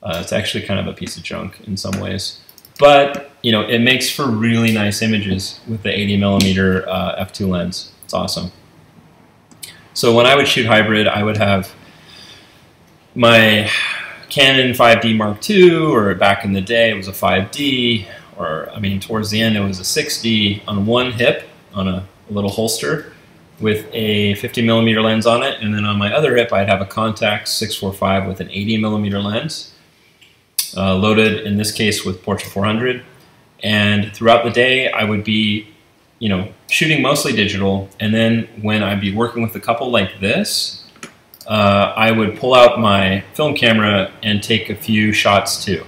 It's actually kind of a piece of junk in some ways, but it makes for really nice images with the 80mm f2 lens. It's awesome. So when I would shoot hybrid, I would have my Canon 5D Mark II, or back in the day it was a 5D, or I mean towards the end it was a 6D on one hip on a little holster with a 50mm lens on it, and then on my other hip I'd have a Contax 645 with an 80mm lens, loaded in this case with Portra 400. And throughout the day I would be shooting mostly digital, and then when I'd be working with a couple like this, I would pull out my film camera and take a few shots too,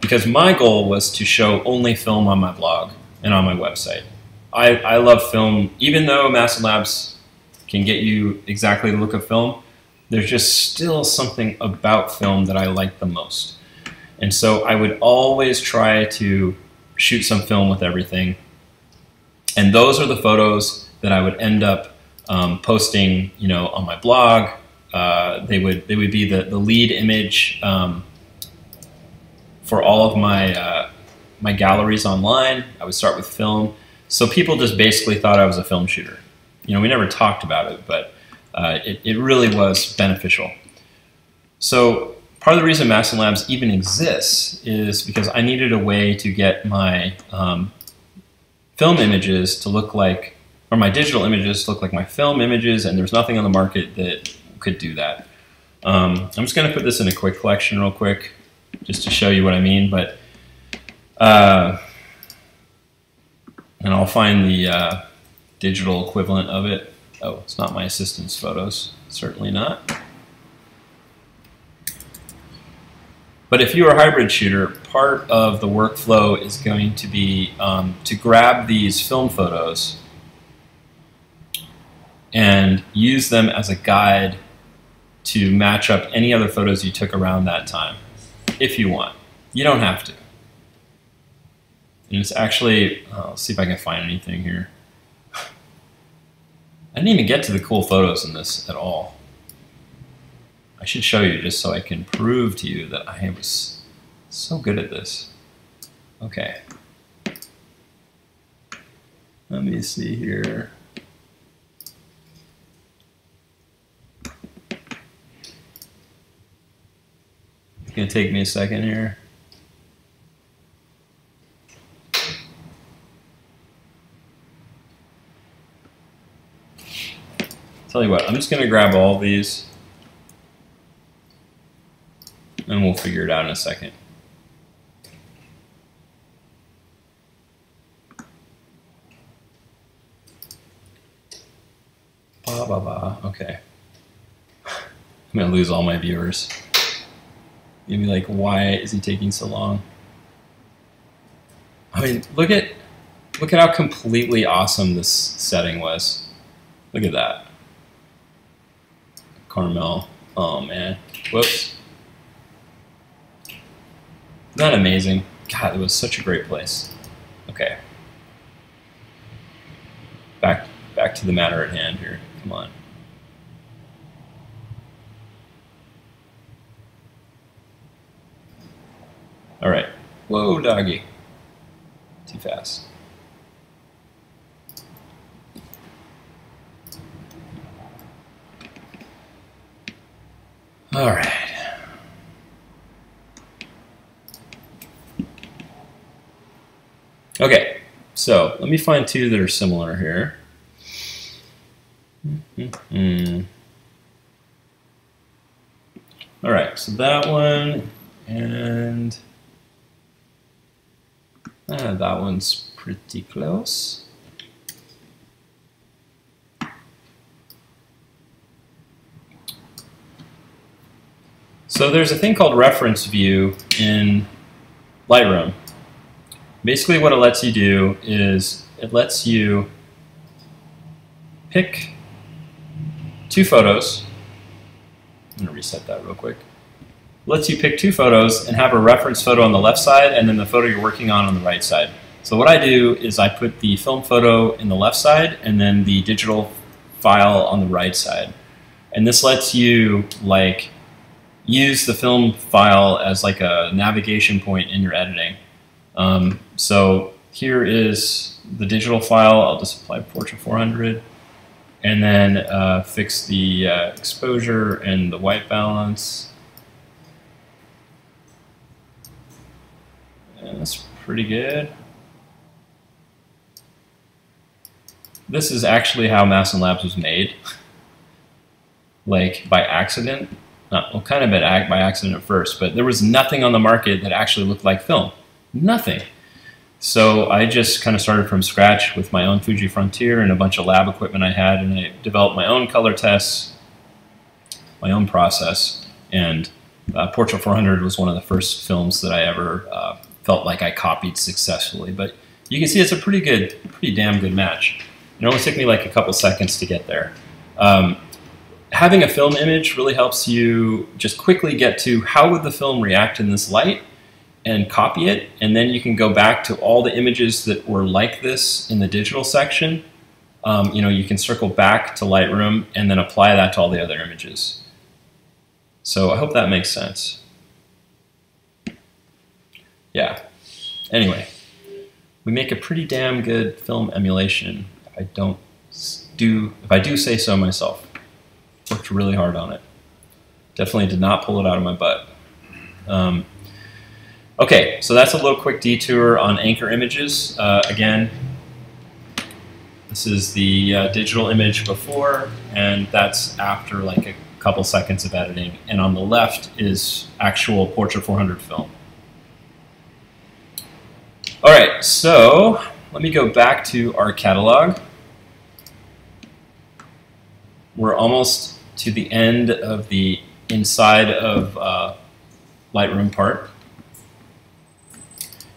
because my goal was to show only film on my blog and on my website. I love film. Even though Mastin Labs can get you exactly the look of film, there's just still something about film that I like the most. And so I would always try to shoot some film with everything. And those are the photos that I would end up posting, on my blog. They would be the lead image for all of my my galleries online. I would start with film. So people just basically thought I was a film shooter. We never talked about it, but it really was beneficial. So part of the reason Mastin Labs even exists is because I needed a way to get my film images to look like, or my digital images to look like my film images, and there's nothing on the market that could do that. I'm just going to put this in a quick collection real quick, just to show you what I mean, but and I'll find the digital equivalent of it. Oh, it's not my assistant's photos. Certainly not. But if you're a hybrid shooter, part of the workflow is going to be to grab these film photos and use them as a guide to match up any other photos you took around that time, if you want. You don't have to. And it's actually, let's see if I can find anything here. I didn't even get to the cool photos in this at all. I should show you just so I can prove to you that I was so good at this. Okay. Let me see here. It's gonna take me a second here. Tell you what, I'm just gonna grab all of these and we'll figure it out in a second. Okay. I'm gonna lose all my viewers. You'll be like, why is he taking so long? I mean, look at how completely awesome this setting was. Look at that. Carmel. Oh man. Whoops. Isn't that amazing? God, it was such a great place. Okay. Back to the matter at hand here. Come on. All right. Whoa, doggy. Too fast. All right. Okay, so let me find two that are similar here. All right, so that one and that one's pretty close. So there's a thing called reference view in Lightroom. Basically what it lets you do is it lets you pick two photos. I'm going to reset that real quick. It lets you pick two photos and have a reference photo on the left side and then the photo you're working on the right side. So what I do is I put the film photo in the left side and then the digital file on the right side. And this lets you like use the film file as like a navigation point in your editing. So here is the digital file. I'll just apply Portrait 400 and then fix the exposure and the white balance. And that's pretty good. This is actually how Mastin Labs was made, like by accident. Well, kind of by accident at first, but there was nothing on the market that actually looked like film. Nothing. So I just kind of started from scratch with my own Fuji Frontier and a bunch of lab equipment I had, and I developed my own color tests, my own process, and Portrait 400 was one of the first films that I ever felt like I copied successfully. But you can see it's a pretty damn good match. It only took me like a couple seconds to get there. Having a film image really helps you just quickly get to how would the film react in this light and copy it, and then you can go back to all the images that were like this in the digital section. You know, you can circle back to Lightroom and then apply that to all the other images. So I hope that makes sense. Yeah. Anyway, we make a pretty damn good film emulation. If I do say so myself. Worked really hard on it. Definitely did not pull it out of my butt. Okay, so that's a little quick detour on anchor images. Again, this is the digital image before, and that's after like a couple seconds of editing. And on the left is actual Portrait 400 film. All right, so let me go back to our catalog. We're almost to the end of the inside of Lightroom part.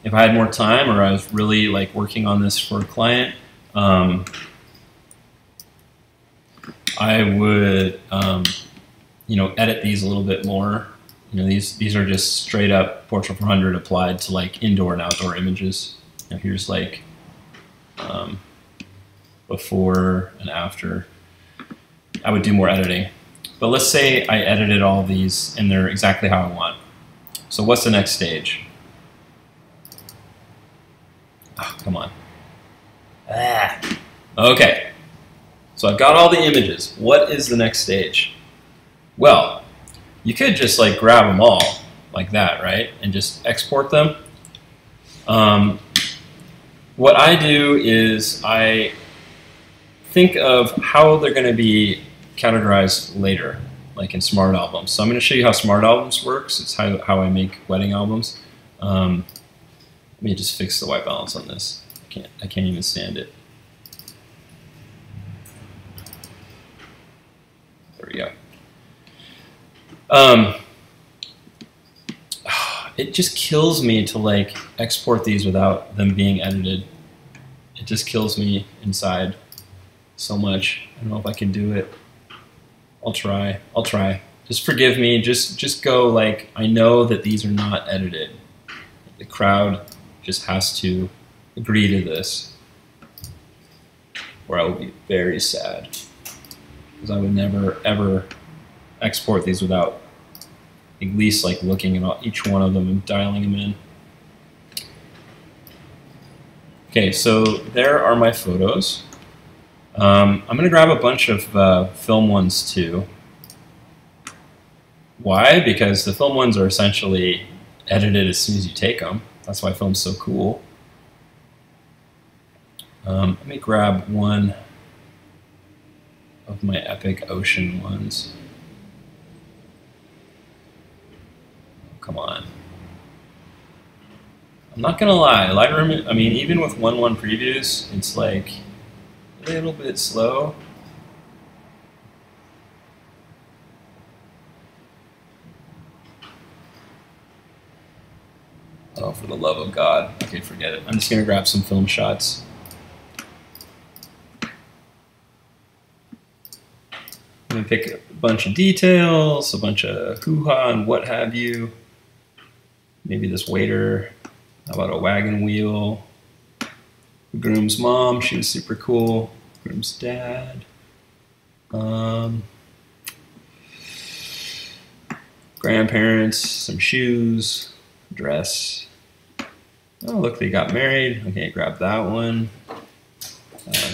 If I had more time or I was really like working on this for a client, I would you know, edit these a little bit more. You know, these are just straight up Portrait 400 applied to like indoor and outdoor images. Now here's like before and after. I would do more editing. But let's say I edited all these and they're exactly how I want. So what's the next stage? Oh, come on. Okay. So I've got all the images. What is the next stage? Well, you could just like grab them all like that, right? And just export them. What I do is I think of how they're going to be categorized later, like in Smart Albums. So I'm going to show you how Smart Albums works. It's how I make wedding albums. Let me just fix the white balance on this. I can't even stand it. There we go. It just kills me to like export these without them being edited. It just kills me inside so much. I don't know if I can do it. I'll try. Just forgive me. Just go like, I know that these are not edited. The crowd just has to agree to this, or I will be very sad, because I would never ever export these without at least like looking at each one of them and dialing them in. Okay, so there are my photos. I'm going to grab a bunch of film ones too. Why? Because the film ones are essentially edited as soon as you take them. That's why film's so cool. Let me grab one of my epic ocean ones. Come on. I'm not gonna lie, Lightroom, I mean, even with 1.1 previews, it's like a little bit slow. Oh, for the love of God. Okay, forget it. I'm just gonna grab some film shots. I'm gonna pick a bunch of details, a bunch of hoo-ha and what have you. Maybe this waiter. How about a wagon wheel? Groom's mom, she was super cool. Groom's dad. Grandparents, some shoes, dress. Oh, look, they got married. Okay, grab that one.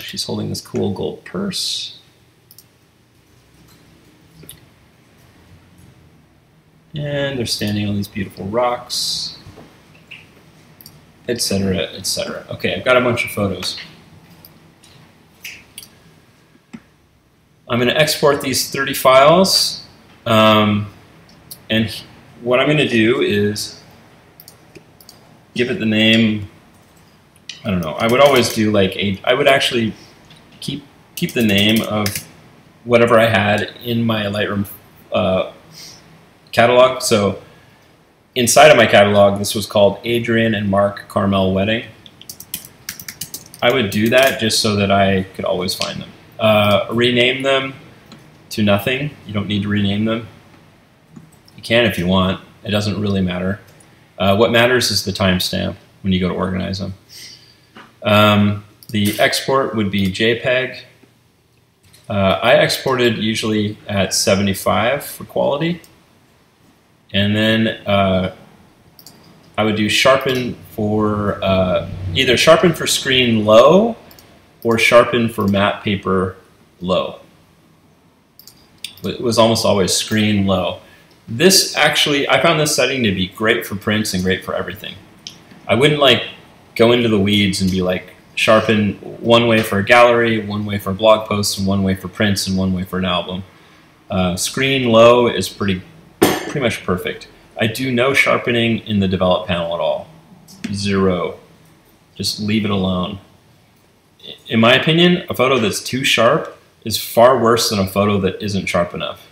She's holding this cool gold purse. And they're standing on these beautiful rocks, etc., etc. Okay, I've got a bunch of photos. I'm going to export these 30 files, and what I'm going to do is give it the name. I don't know. I would always do like I would actually keep the name of whatever I had in my Lightroom catalog. So inside of my catalog, this was called Adrian and Mark Carmel Wedding. I would do that just so that I could always find them. Rename them to nothing. You don't need to rename them. You can if you want. It doesn't really matter. What matters is the timestamp when you go to organize them. The export would be JPEG. I exported usually at 75 for quality. And then I would do sharpen for either sharpen for screen low or sharpen for matte paper low. It was almost always screen low. This actually, I found this setting to be great for prints and great for everything. I wouldn't like go into the weeds and be like sharpen one way for a gallery, one way for a blog post, and one way for prints, and one way for an album. Screen low is pretty much perfect. I do no sharpening in the develop panel at all. Zero. Just leave it alone. In my opinion, a photo that's too sharp is far worse than a photo that isn't sharp enough.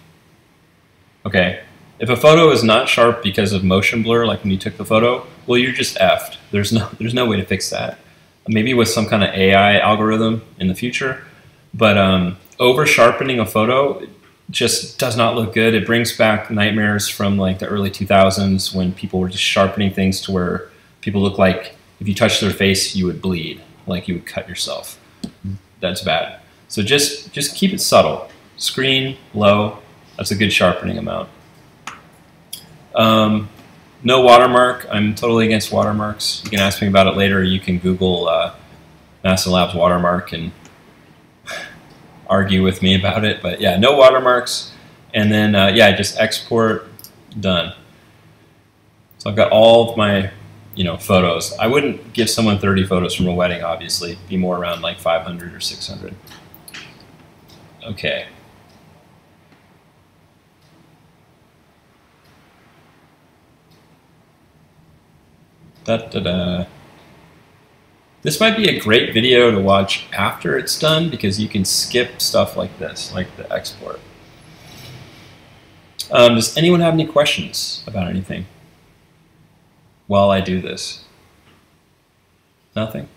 Okay, if a photo is not sharp because of motion blur, like when you took the photo, well, you're just effed. There's no way to fix that. Maybe with some kind of AI algorithm in the future, but over sharpening a photo just does not look good. It brings back nightmares from like the early 2000s when people were just sharpening things to where people look like if you touched their face, you would bleed, like you would cut yourself. That's bad. So just keep it subtle. Screen, low, that's a good sharpening amount. No watermark. I'm totally against watermarks. You can ask me about it later. You can Google Mastin Labs watermark and argue with me about it. But yeah, no watermarks. And then yeah, just export, done. So I've got all of my photos. I wouldn't give someone 30 photos from a wedding, obviously. It'd be more around like 500 or 600. Okay. This might be a great video to watch after it's done because you can skip stuff like this, like the export. Does anyone have any questions about anything while I do this? Nothing?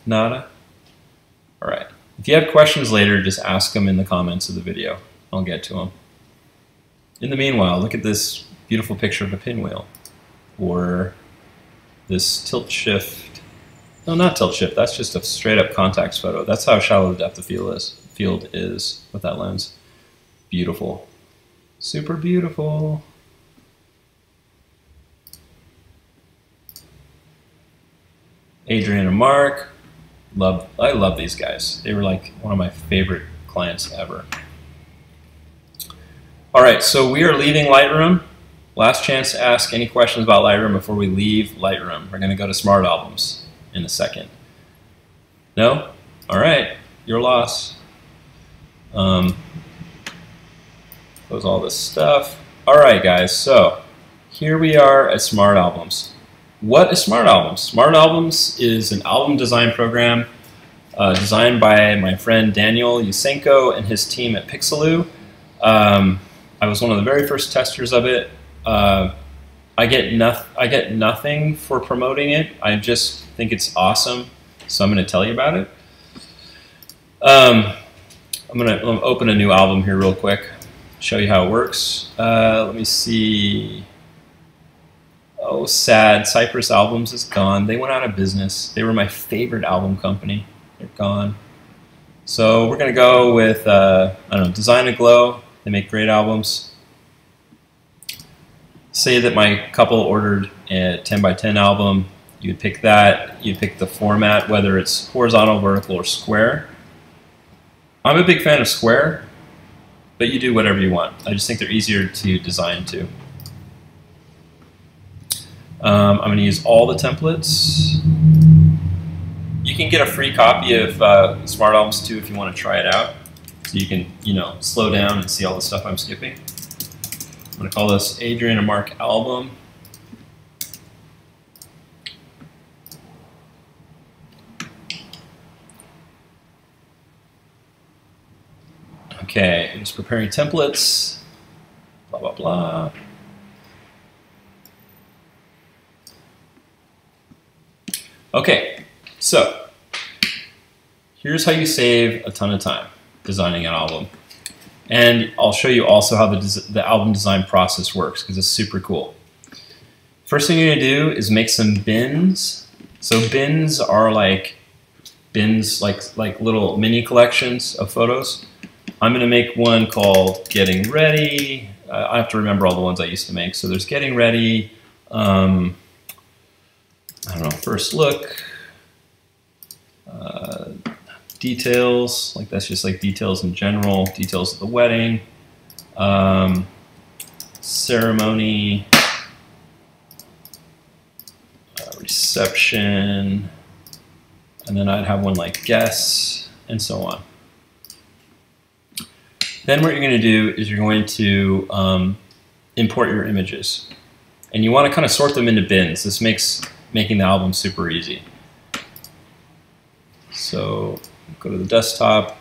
Nada? All right. If you have questions later, just ask them in the comments of the video. I'll get to them. In the meanwhile, look at this beautiful picture of a pinwheel. Or this tilt shift. No, not tilt shift. That's just a straight up context photo. That's how shallow the depth of field is with that lens. Beautiful. Super beautiful. Adrian and Mark. I love these guys. They were like one of my favorite clients ever. All right, so we are leaving Lightroom. Last chance to ask any questions about Lightroom before we leave Lightroom. We're going to go to Smart Albums in a second. No? All right, your loss. Close all this stuff. All right, guys, so here we are at Smart Albums. What is Smart Albums? Smart Albums is an album design program designed by my friend Daniel Yusenko and his team at Pixeloo. I was one of the very first testers of it. I get nothing for promoting it. I just think it's awesome, so I'm going to tell you about it. I'm going to open a new album here real quick, show you how it works. Let me see. Oh, sad. Cypress Albums is gone. They went out of business. They were my favorite album company. They're gone. So we're going to go with, I don't know, Design a Glow. They make great albums. Say that my couple ordered a 10x10 album. You'd pick that. You'd pick the format, whether it's horizontal, vertical, or square. I'm a big fan of square, but you do whatever you want. I just think they're easier to design to. I'm going to use all the templates. You can get a free copy of Smart Albums too if you want to try it out. So you can, slow down and see all the stuff I'm skipping. I'm going to call this Adrian and Mark album. Okay, I'm just preparing templates. Blah, blah, blah. Okay, so here's how you save a ton of time designing an album. And I'll show you also how the album design process works, because it's super cool. First thing you're going to do is make some bins. So bins are like little mini collections of photos. I'm going to make one called Getting Ready. I have to remember all the ones I used to make. So there's Getting Ready, I don't know, First Look, details, like that's just like details in general, details of the wedding, ceremony, reception, and then I'd have one like guests, and so on. Then what you're going to do is you're going to import your images. And you want to kind of sort them into bins. This makes making the album super easy. So go to the desktop.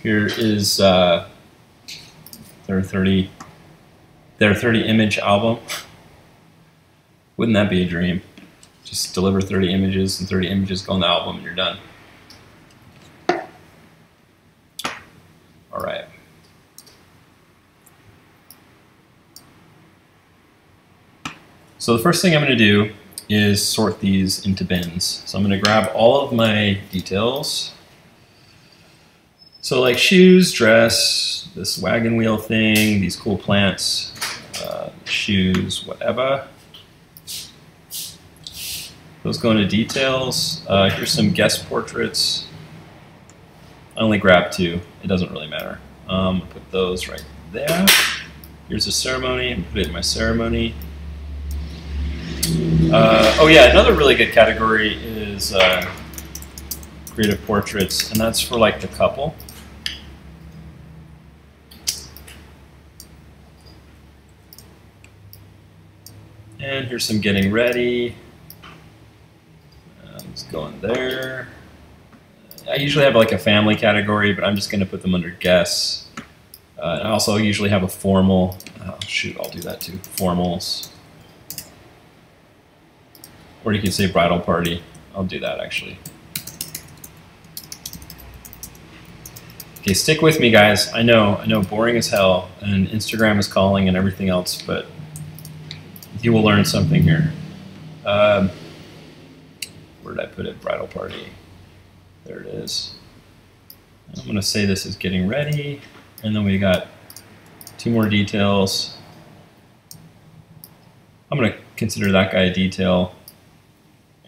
Here is their 30 image album. Wouldn't that be a dream? Just deliver 30 images and 30 images go on the album and you're done. All right. So the first thing I'm going to do is sort these into bins. So I'm going to grab all of my details. So like shoes, dress, this wagon wheel thing, these cool plants, shoes, whatever. Those go into details. Here's some guest portraits. I only grabbed 2. It doesn't really matter. Put those right there. Here's a ceremony. Put it in my ceremony. Oh yeah, another really good category is creative portraits, and that's for like the couple. And here's some getting ready. Let's go in there. I usually have like a family category, but I'm just going to put them under guests. I also usually have a formal. Oh shoot, I'll do that too. Formals. Or you can say bridal party. I'll do that actually. Okay, stick with me guys. I know, boring as hell, and Instagram is calling and everything else, but you will learn something here. Where did I put it? Bridal party. There it is. I'm going to say this is getting ready, and then we got 2 more details. I'm going to consider that guy a detail.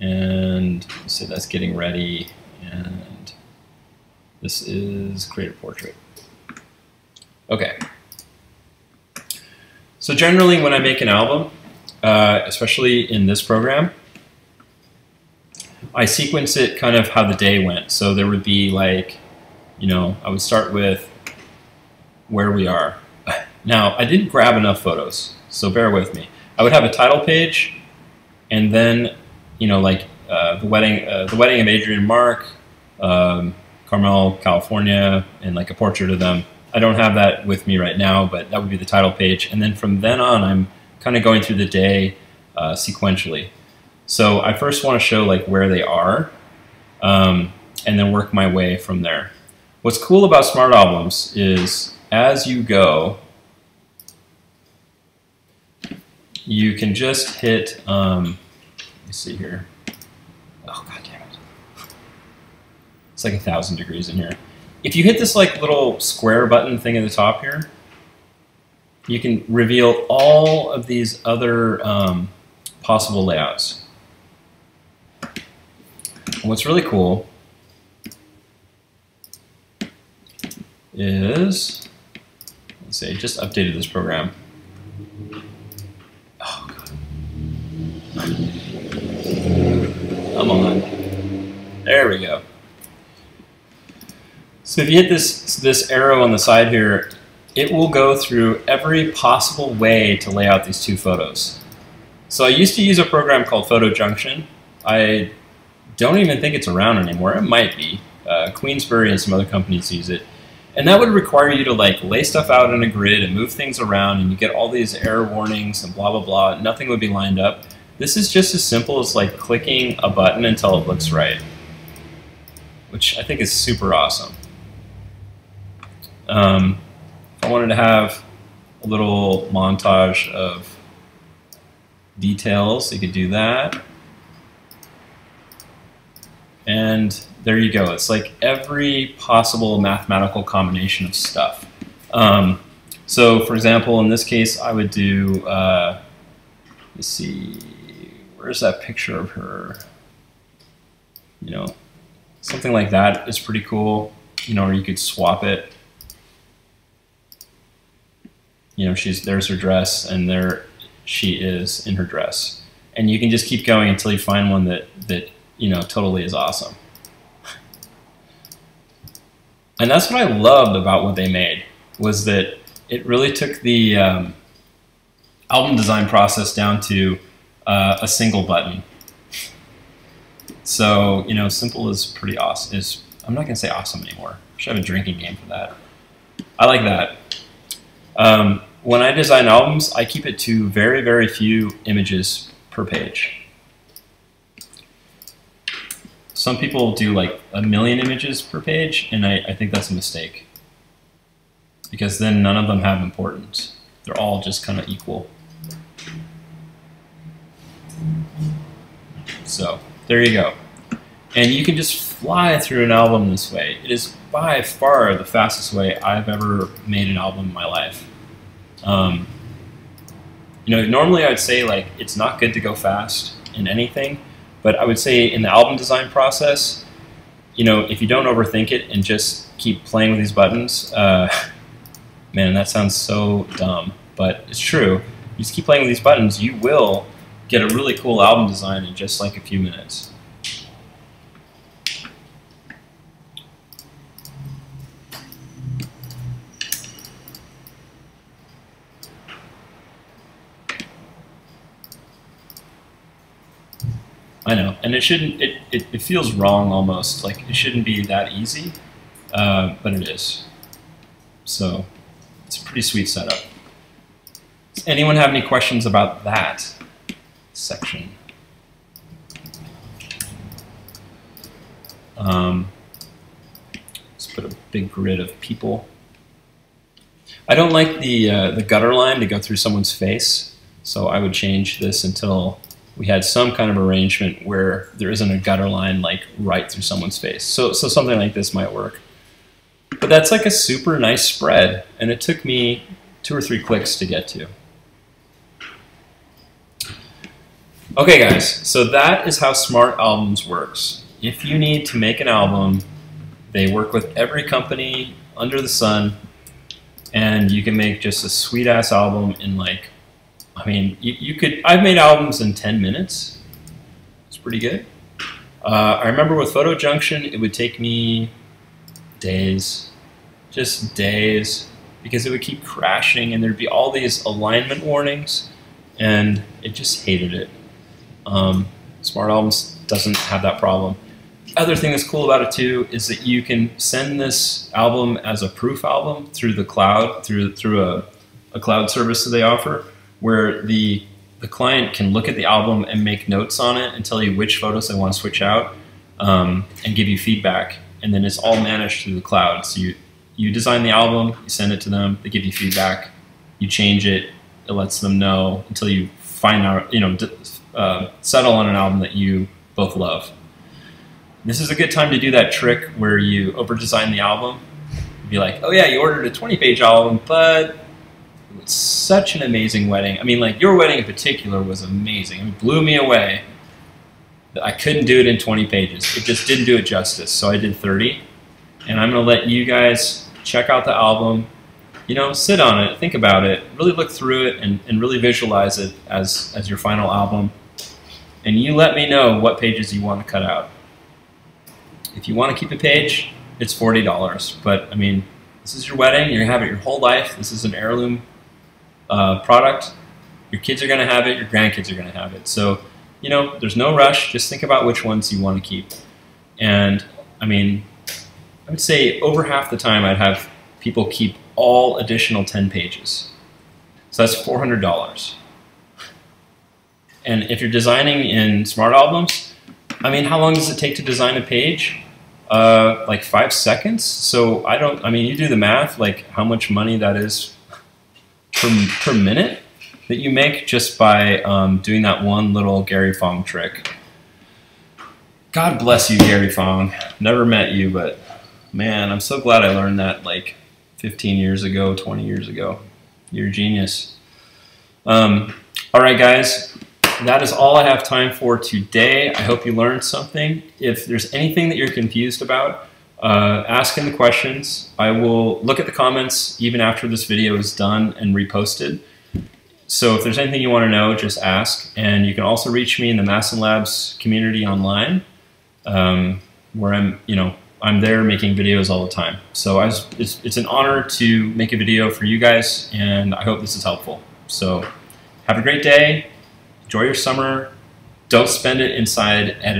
And say that's getting ready, and this is create a portrait. Okay. So generally when I make an album, especially in this program, I sequence it kind of how the day went. So there would be like, you know, I would start with where we are. Now, I didn't grab enough photos, so bear with me. I would have a title page, and then, you know, like the wedding of Adrian and Mark, Carmel, California, and like a portrait of them. I don't have that with me right now, but that would be the title page. And then from then on, I'm kind of going through the day sequentially. So I first want to show like where they are, and then work my way from there. What's cool about Smart Albums is as you go, you can just hit, let me see here. Oh, God damn it. It's like 1,000 degrees in here. If you hit this like little square button thing at the top here, you can reveal all of these other possible layouts. And what's really cool is, let's see, I just updated this program. Oh, God. Come on. There we go. So if you hit this arrow on the side here, it will go through every possible way to lay out these two photos. So I used to use a program called Photo Junction. I don't even think it's around anymore. It might be. Queensbury and some other companies use it. And that would require you to like lay stuff out in a grid and move things around, and you get all these error warnings and blah, blah, blah. Nothing would be lined up. This is just as simple as like clicking a button until it looks right, which I think is super awesome. If I wanted to have a little montage of details, you could do that. And there you go. It's like every possible mathematical combination of stuff. So for example, in this case, I would do, let's see, where's that picture of her? You know, something like that is pretty cool. You know, or you could swap it. You know, there's her dress, and there she is in her dress. And you can just keep going until you find one that you know, totally is awesome. And that's what I loved about what they made, was that it really took the album design process down to a single button. So, you know, simple is pretty awesome. I'm not gonna say awesome anymore. I should have a drinking game for that. I like that. When I design albums, I keep it to very, very few images per page. Some people do like 1,000,000 images per page, and I think that's a mistake. Because then none of them have importance. They're all just kind of equal. So, there you go. And you can just fly through an album this way. It is by far the fastest way I've ever made an album in my life. You know, normally I'd say like it's not good to go fast in anything, but I would say in the album design process, you know, if you don't overthink it and just keep playing with these buttons, man, that sounds so dumb, but it's true. You just keep playing with these buttons, you will get a really cool album design in just like a few minutes. I know, and it shouldn't. It feels wrong almost. Like it shouldn't be that easy, but it is. So it's a pretty sweet setup. Does anyone have any questions about that section? Let's put a big grid of people. I don't like the gutter line to go through someone's face, so I would change this until we had some kind of arrangement where there isn't a gutter line like right through someone's face. So something like this might work. But that's like a super nice spread, and it took me 2 or 3 clicks to get to. Okay guys, so that is how Smart Albums works. If you need to make an album, they work with every company under the sun. and you can make just a sweet ass album in like, I mean, you could, I've made albums in 10 minutes. It's pretty good. I remember with Photo Junction, it would take me days, just days, because it would keep crashing and there'd be all these alignment warnings, and it just hated it. Smart Albums doesn't have that problem. Other thing that's cool about it too is that you can send this album as a proof album through the cloud, through a cloud service that they offer, where the client can look at the album and make notes on it and tell you which photos they want to switch out, and give you feedback. And then it's all managed through the cloud. So you design the album, you send it to them, they give you feedback, you change it, it lets them know until you find out, you know, settle on an album that you both love. This is a good time to do that trick where you over-design the album. You'd be like, oh yeah, you ordered a 20-page album, but it was such an amazing wedding. I mean, like, your wedding in particular was amazing. It blew me away. I couldn't do it in 20 pages. It just didn't do it justice, so I did 30. And I'm going to let you guys check out the album, you know, sit on it, think about it, really look through it, and really visualize it as your final album. And you let me know what pages you want to cut out. If you want to keep a page, it's $40. But, I mean, this is your wedding. You're going to have it your whole life. This is an heirloom product. Your kids are going to have it. Your grandkids are going to have it. So, you know, there's no rush. Just think about which ones you want to keep. And, I mean, I would say over half the time I'd have people keep all additional 10 pages. So that's $400. And if you're designing in Smart Albums, I mean, how long does it take to design a page? Like 5 seconds. So I mean, you do the math, like how much money that is per minute that you make just by doing that one little Gary Fong trick. God bless you, Gary Fong. Never met you, but man, I'm so glad I learned that like 15 years ago, 20 years ago. You're a genius. All right, guys. That is all I have time for today. I hope you learned something. If there's anything that you're confused about, ask in the questions. I will look at the comments even after this video is done and reposted. So if there's anything you want to know, just ask. And you can also reach me in the Mastin Labs community online, where I'm there making videos all the time. So it's an honor to make a video for you guys, and I hope this is helpful. So have a great day. Enjoy your summer. Don't spend it inside editing.